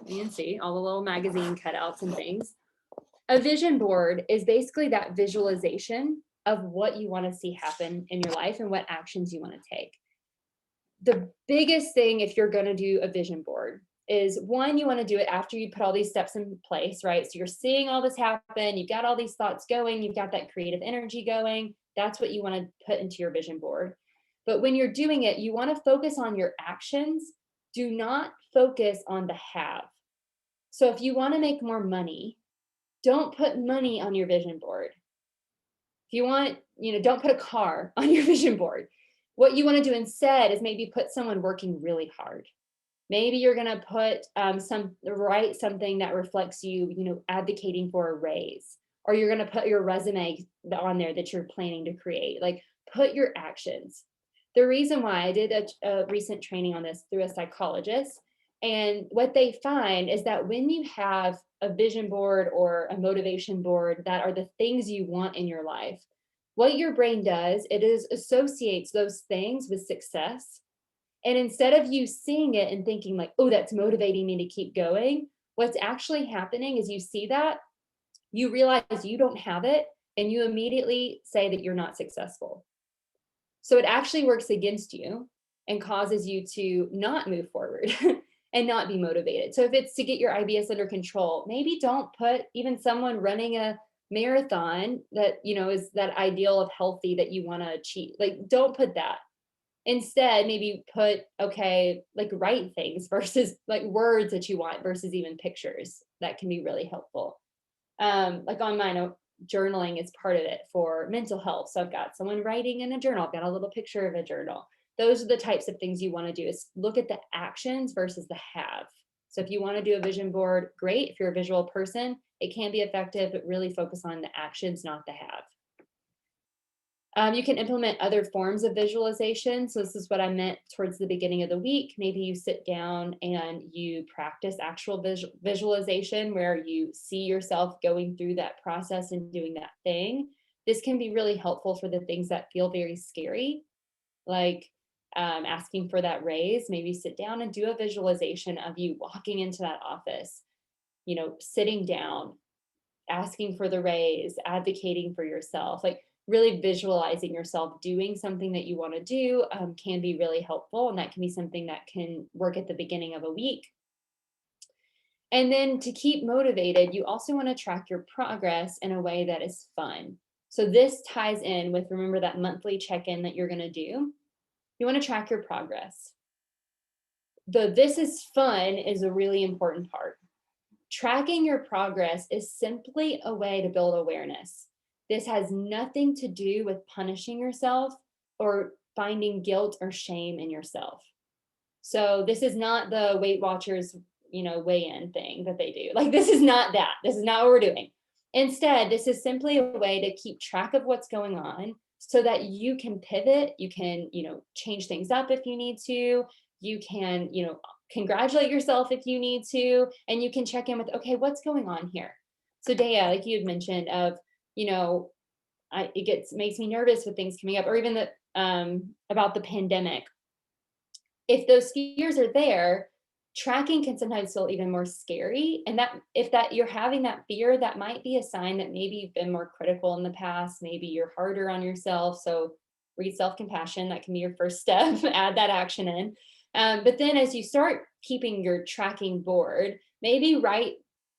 You can see all the little magazine cutouts and things. A vision board is basically that visualization of what you want to see happen in your life and what actions you want to take. The biggest thing, if you're going to do a vision board, is one, you want to do it after you put all these steps in place, right? So you're seeing all this happen, you've got all these thoughts going, you've got that creative energy going. That's what you want to put into your vision board. But when you're doing it, you want to focus on your actions. Do not focus on the have. So if you want to make more money, don't put money on your vision board. If you want, don't put a car on your vision board. What you want to do instead is maybe put someone working really hard. Maybe you're going to put write something that reflects you, advocating for a raise, or you're going to put your resume on there that you're planning to create. Like, put your actions. The reason why I did a recent training on this through a psychologist, and what they find is that when you have a vision board or a motivation board that are the things you want in your life, what your brain does, associates those things with success. And instead of you seeing it and thinking like, oh, that's motivating me to keep going, what's actually happening is you see that, you realize you don't have it, and you immediately say that you're not successful. So it actually works against you and causes you to not move forward and not be motivated. So if it's to get your IBS under control, maybe don't put even someone running a marathon that, is that ideal of healthy that you want to achieve. Like, don't put that. Instead, maybe put, okay, like write things versus like words that you want versus even pictures. That can be really helpful. Like on mine, journaling is part of it for mental health. So I've got someone writing in a journal. I've got a little picture of a journal. Those are the types of things you want to do, is look at the actions versus the have. So if you want to do a vision board, great. If you're a visual person, it can be effective, but really focus on the actions, not the have. You can implement other forms of visualization. So this is what I meant towards the beginning of the week. Maybe you sit down and you practice actual visualization where you see yourself going through that process and doing that thing. This can be really helpful for the things that feel very scary, like asking for that raise. Maybe sit down and do a visualization of you walking into that office, sitting down, asking for the raise, advocating for yourself, like really visualizing yourself doing something that you want to do can be really helpful. And that can be something that can work at the beginning of a week. And then to keep motivated, you also want to track your progress in a way that is fun. So this ties in with, remember that monthly check-in that you're going to do. You want to track your progress. This is fun is a really important part. Tracking your progress is simply a way to build awareness. This has nothing to do with punishing yourself or finding guilt or shame in yourself. So this is not the Weight Watchers, weigh-in thing that they do. Like, this is not that. This is not what we're doing. Instead, this is simply a way to keep track of what's going on so that you can pivot, you can, change things up if you need to, you can, congratulate yourself if you need to, and you can check in with, okay, what's going on here? So Dea, like you had mentioned of, makes me nervous with things coming up, or even about the pandemic. If those fears are there, tracking can sometimes feel even more scary. And if you're having that fear, that might be a sign that maybe you've been more critical in the past. Maybe you're harder on yourself. So read self-compassion. That can be your first step. Add that action in. But then as you start keeping your tracking board, maybe write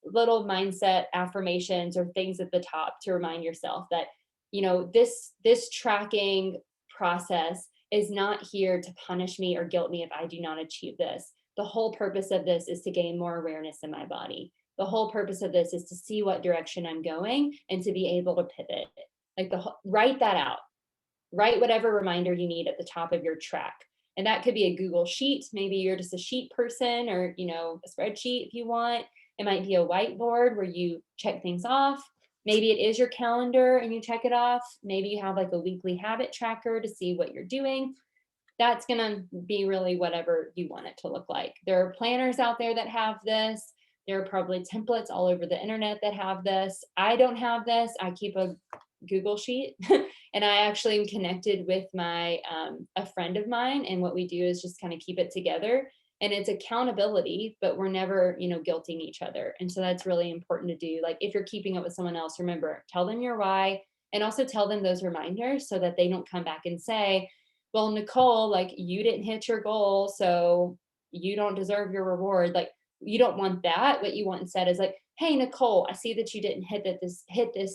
little mindset affirmations or things at the top to remind yourself that, this tracking process is not here to punish me or guilt me if I do not achieve this. The whole purpose of this is to gain more awareness in my body. The whole purpose of this is to see what direction I'm going and to be able to pivot. Write that out. Write whatever reminder you need at the top of your track. And that could be a Google sheet. Maybe you're just a sheet person, or, a spreadsheet if you want. It might be a whiteboard where you check things off. Maybe it is your calendar and you check it off. Maybe you have like a weekly habit tracker to see what you're doing. That's going to be really whatever you want it to look like. There are planners out there that have this. There are probably templates all over the internet that have this. I don't have this. I keep a Google sheet and I actually am connected with a friend of mine. And what we do is just kind of keep it together, and it's accountability, but we're never, guilting each other. And so that's really important to do. Like, if you're keeping up with someone else, remember, tell them your why, and also tell them those reminders so that they don't come back and say, well, Nicole, like, you didn't hit your goal, so you don't deserve your reward. Like, you don't want that. What you want instead is like, hey, Nicole, I see that you didn't hit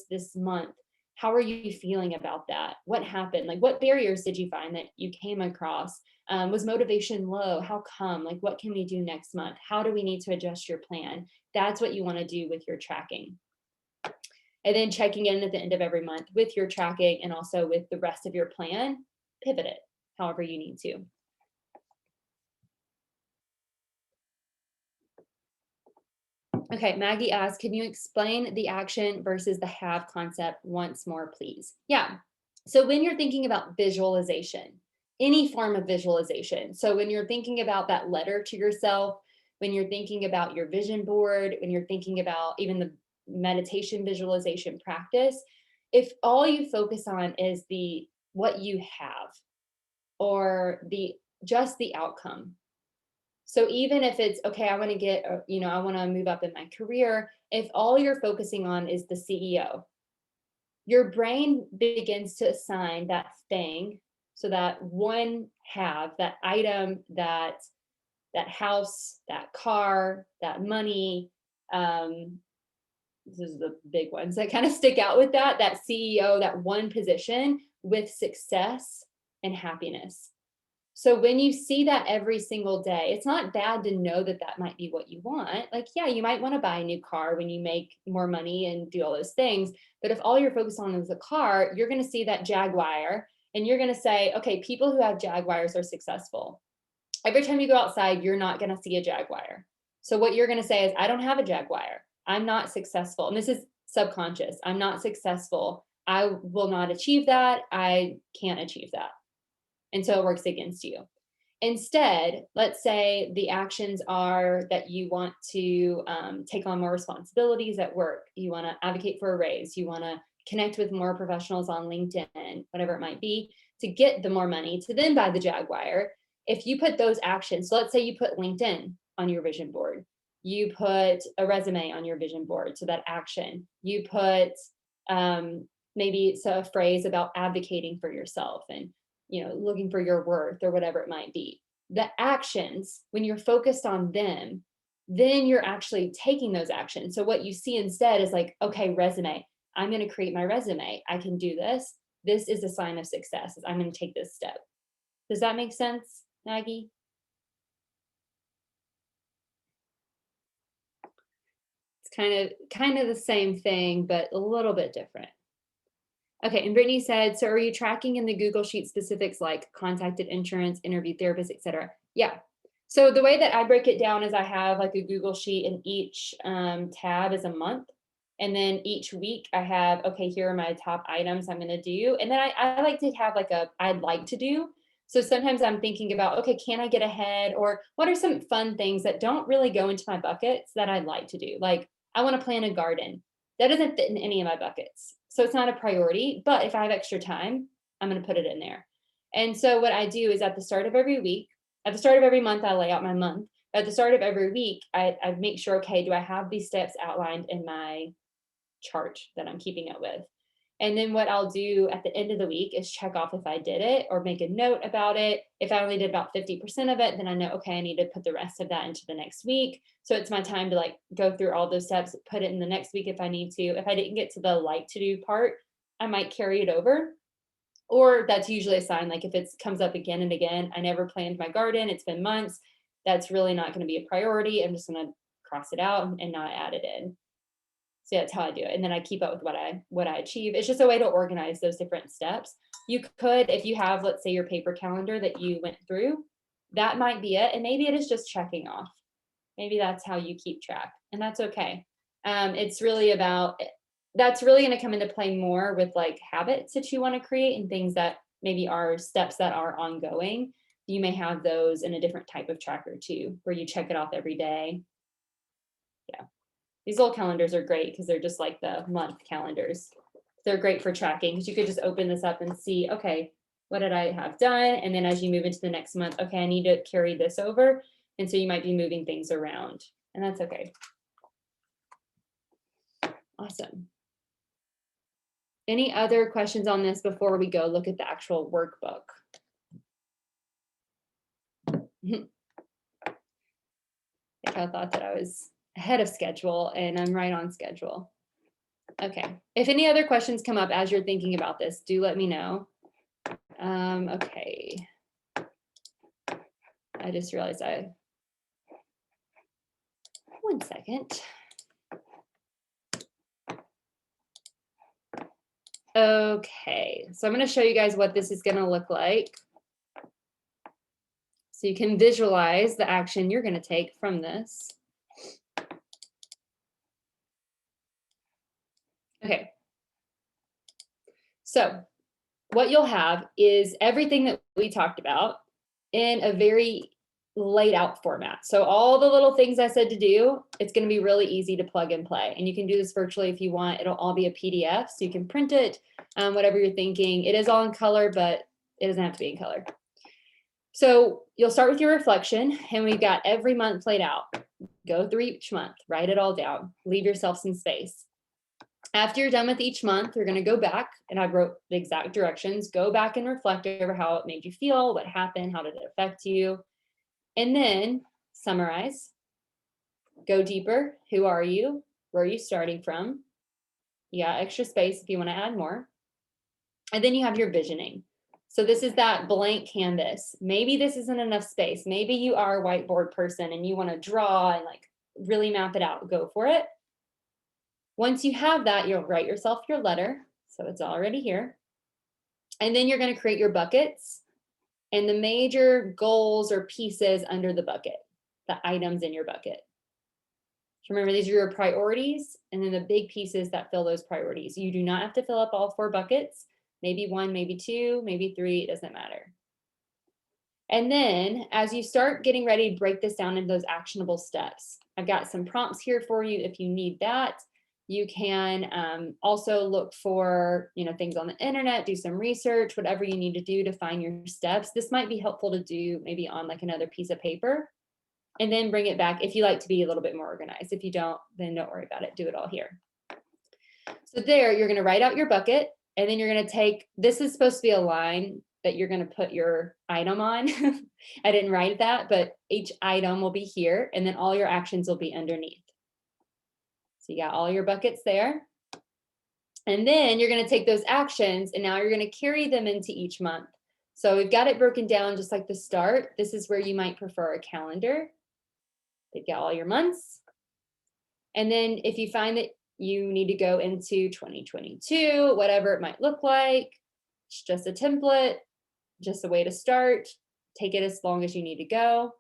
this month. How are you feeling about that? What happened? Like, what barriers did you find that you came across? Was motivation low? How come? Like, what can we do next month? How do we need to adjust your plan? That's what you want to do with your tracking. And then checking in at the end of every month with your tracking and also with the rest of your plan. Pivot it however you need to. Okay, Maggie asks, can you explain the action versus the have concept once more, please? Yeah. So when you're thinking about visualization, any form of visualization. So when you're thinking about that letter to yourself, when you're thinking about your vision board, when you're thinking about even the meditation visualization practice, if all you focus on is what you have or just the outcome. So even if it's, okay, I want to I want to move up in my career, if all you're focusing on is the CEO, your brain begins to assign that thing, so that that item, that house, that car, that money, this is the big ones that kind of stick out with that CEO, that one position with success and happiness. So when you see that every single day, it's not bad to know that that might be what you want. Like, yeah, you might want to buy a new car when you make more money and do all those things. But if all you're focused on is the car, you're going to see that Jaguar and you're going to say, okay, people who have Jaguars are successful. Every time you go outside, you're not going to see a Jaguar. So what you're going to say is, I don't have a Jaguar. I'm not successful. And this is subconscious. I'm not successful. I will not achieve that. I can't achieve that. And so it works against you. Instead, let's say the actions are that you want to take on more responsibilities at work. You want to advocate for a raise. You want to connect with more professionals on LinkedIn, whatever it might be, to get the more money to then buy the Jaguar. If you put those actions, so let's say you put LinkedIn on your vision board. You put a resume on your vision board, so that action. You put maybe a phrase about advocating for yourself and looking for your worth or whatever it might be. The actions, when you're focused on them, then you're actually taking those actions. So what you see instead is like, okay, resume. I'm going to create my resume. I can do this. This is a sign of success. I'm going to take this step. Does that make sense, Maggie? It's kind of the same thing, but a little bit different. Okay, and Brittany said, so are you tracking in the Google Sheet specifics like contacted insurance, interview therapist, etc.? Yeah. So the way that I break it down is I have like a Google Sheet, and each tab is a month. And then each week I have, okay, here are my top items I'm going to do. And then I like to have like a I'd like to do. So sometimes I'm thinking about, okay, can I get ahead? Or what are some fun things that don't really go into my buckets that I'd like to do? Like I want to plant a garden. That doesn't fit in any of my buckets. So it's not a priority, but if I have extra time, I'm going to put it in there. And so what I do is at the start of every week, at the start of every month, I lay out my month. At the start of every week, I make sure, okay, do I have these steps outlined in my chart that I'm keeping up with? And then what I'll do at the end of the week is check off if I did it or make a note about it. If I only did about 50% of it, then I know, okay, I need to put the rest of that into the next week. So it's my time to like go through all those steps, put it in the next week if I need to. If I didn't get to the like to do part, I might carry it over. Or that's usually a sign, like if it comes up again and again, I never planned my garden, it's been months, that's really not going to be a priority. I'm just going to cross it out and not add it in. So that's how I do it. And then I keep up with what I achieve. It's just a way to organize those different steps. You could, if you have, let's say, your paper calendar that you went through, that might be it. And maybe it is just checking off. Maybe that's how you keep track. And that's okay. It's really about, that's really going to come into play more with like habits that you want to create and things that maybe are steps that are ongoing. You may have those in a different type of tracker too, where you check it off every day. Yeah. These little calendars are great because they're just like the month calendars. They're great for tracking because you could just open this up and see, okay, what did I have done? And then as you move into the next month, okay, I need to carry this over. And so you might be moving things around, and that's okay. Awesome. Any other questions on this before we go look at the actual workbook? I thought that I was ahead of schedule, and I'm right on schedule. Okay, if any other questions come up as you're thinking about this, do let me know. Okay. I just realized one second. Okay, so I'm going to show you guys what this is going to look like. So you can visualize the action you're going to take from this. Okay. So what you'll have is everything that we talked about in a very laid out format. So all the little things I said to do, it's going to be really easy to plug and play. And you can do this virtually if you want. It'll all be a PDF, so you can print it, whatever you're thinking. It is all in color, but it doesn't have to be in color. So you'll start with your reflection, and we've got every month laid out. Go through each month, write it all down, leave yourself some space. After you're done with each month, you're going to go back, and I wrote the exact directions. Go back and reflect over how it made you feel, what happened, how did it affect you, and then summarize. Go deeper. Who are you? Where are you starting from? You got extra space if you want to add more. And then you have your visioning. So this is that blank canvas. Maybe this isn't enough space. Maybe you are a whiteboard person and you want to draw and like really map it out. Go for it. Once you have that, you'll write yourself your letter. So it's already here. And then you're going to create your buckets and the major goals or pieces under the bucket, the items in your bucket. Remember, these are your priorities and then the big pieces that fill those priorities. You do not have to fill up all 4 buckets. Maybe 1, maybe 2, maybe 3, it doesn't matter. And then as you start getting ready to break this down into those actionable steps, I've got some prompts here for you if you need that. You can also look for, things on the internet, do some research, whatever you need to do to find your steps. This might be helpful to do maybe on like another piece of paper and then bring it back if you like to be a little bit more organized. If you don't, then don't worry about it. Do it all here. So there, you're going to write out your bucket and then you're going to take, this is supposed to be a line that you're going to put your item on. I didn't write that, but each item will be here and then all your actions will be underneath. So you got all your buckets there. And then you're going to take those actions and now you're going to carry them into each month. So we've got it broken down just like the start. This is where you might prefer a calendar. You've got all your months. And then if you find that you need to go into 2022, whatever it might look like, it's just a template, just a way to start. Take it as long as you need to go.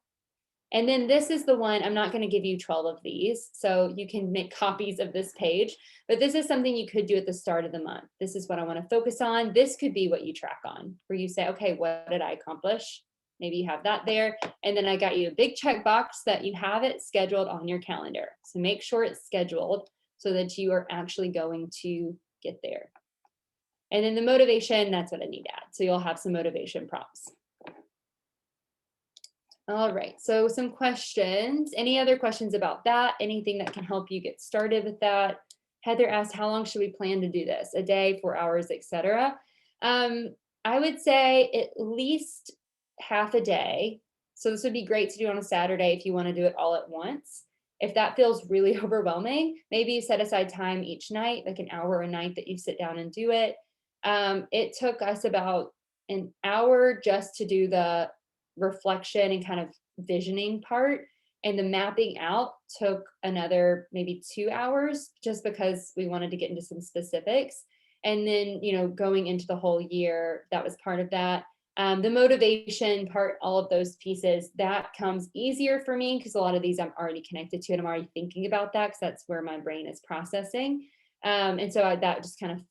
And then this is the one, I'm not going to give you 12 of these, so you can make copies of this page, but this is something you could do at the start of the month. This is what I want to focus on. This could be what you track on, where you say, okay, what did I accomplish? Maybe you have that there. And then I got you a big checkbox that you have it scheduled on your calendar. So make sure it's scheduled so that you are actually going to get there. And then the motivation, that's what I need to add. So you'll have some motivation prompts. All right, so some questions. Any other questions about that? Anything that can help you get started with that? Heather asked, how long should we plan to do this? A day, 4 hours, etc. I would say at least half a day. So this would be great to do on a Saturday if you want to do it all at once. If that feels really overwhelming, maybe you set aside time each night, like an hour a night that you sit down and do it. It took us about an hour just to do the reflection and kind of visioning part, and the mapping out took another maybe 2 hours just because we wanted to get into some specifics. And then, you know, going into the whole year, that was part of that. The motivation part, all of those pieces, that comes easier for me because a lot of these I'm already connected to and I'm already thinking about that because that's where my brain is processing. And so that just kind of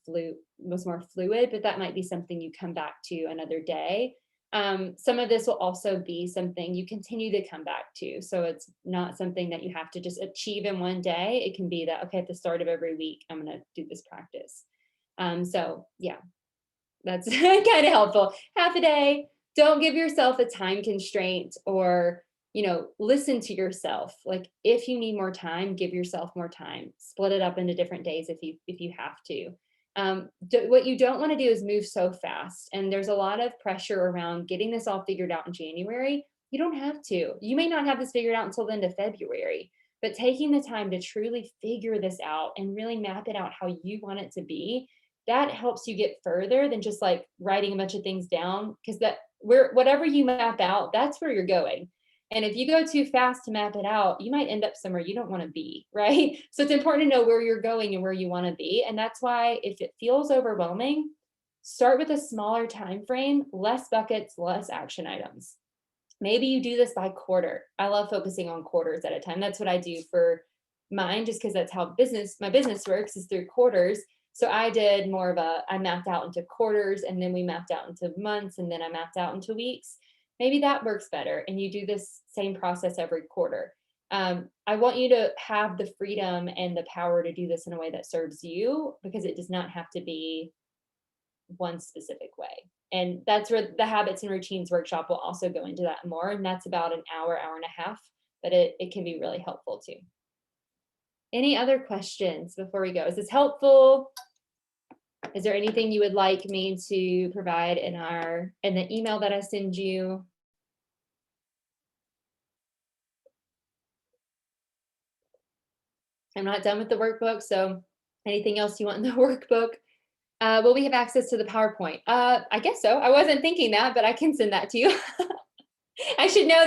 was more fluid, but that might be something you come back to another day. Some of this will also be something you continue to come back to. So it's not something that you have to just achieve in one day. It can be that, okay, at the start of every week, I'm going to do this practice. So yeah, that's kind of helpful. Half a day. Don't give yourself a time constraint, or, you know, listen to yourself. Like if you need more time, give yourself more time. Split it up into different days if you have to. What you don't want to do is move so fast. And there's a lot of pressure around getting this all figured out in January. You don't have to. You may not have this figured out until the end of February, but taking the time to truly figure this out and really map it out how you want it to be, that helps you get further than just like writing a bunch of things down, because whatever you map out, that's where you're going. And if you go too fast to map it out, you might end up somewhere you don't want to be, right? So it's important to know where you're going and where you want to be. And that's why if it feels overwhelming, start with a smaller time frame, less buckets, less action items. Maybe you do this by quarter. I love focusing on quarters at a time. That's what I do for mine, just because that's how my business works, is through quarters. So I did more of I mapped out into quarters, and then we mapped out into months, and then I mapped out into weeks. Maybe that works better, and you do this same process every quarter. I want you to have the freedom and the power to do this in a way that serves you, because it does not have to be one specific way. And that's where the habits and routines workshop will also go into that more. And that's about an hour and a half, but it can be really helpful too. Any other questions before we go? Is this helpful? Is there anything you would like me to provide in the email that I send you? I'm not done with the workbook, so anything else you want in the workbook? Will we have access to the PowerPoint? I guess so. I wasn't thinking that, but I can send that to you. I should know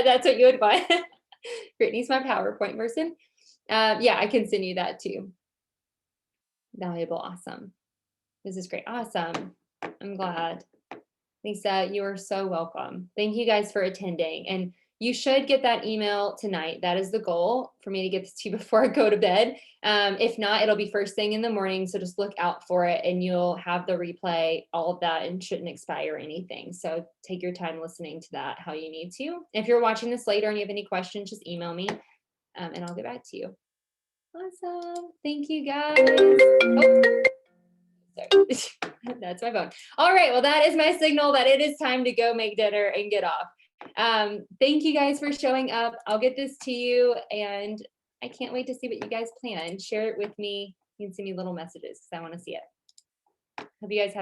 that's what you would want. Brittany's my PowerPoint person. Yeah, I can send you that too. Valuable, awesome. This is great, awesome. I'm glad. Lisa, you are so welcome. Thank you guys for attending. And you should get that email tonight. That is the goal, for me to get this to you before I go to bed. If not, it'll be first thing in the morning. So just look out for it, and you'll have the replay, all of that, and shouldn't expire anything. So take your time listening to that how you need to. If you're watching this later and you have any questions, just email me and I'll get back to you. Awesome. Thank you guys. Oh. Sorry. That's my phone. All right. Well, that is my signal that it is time to go make dinner and get off. Thank you guys for showing up. I'll get this to you, and I can't wait to see what you guys plan. Share it with me. You can send me little messages because I want to see it. Hope you guys have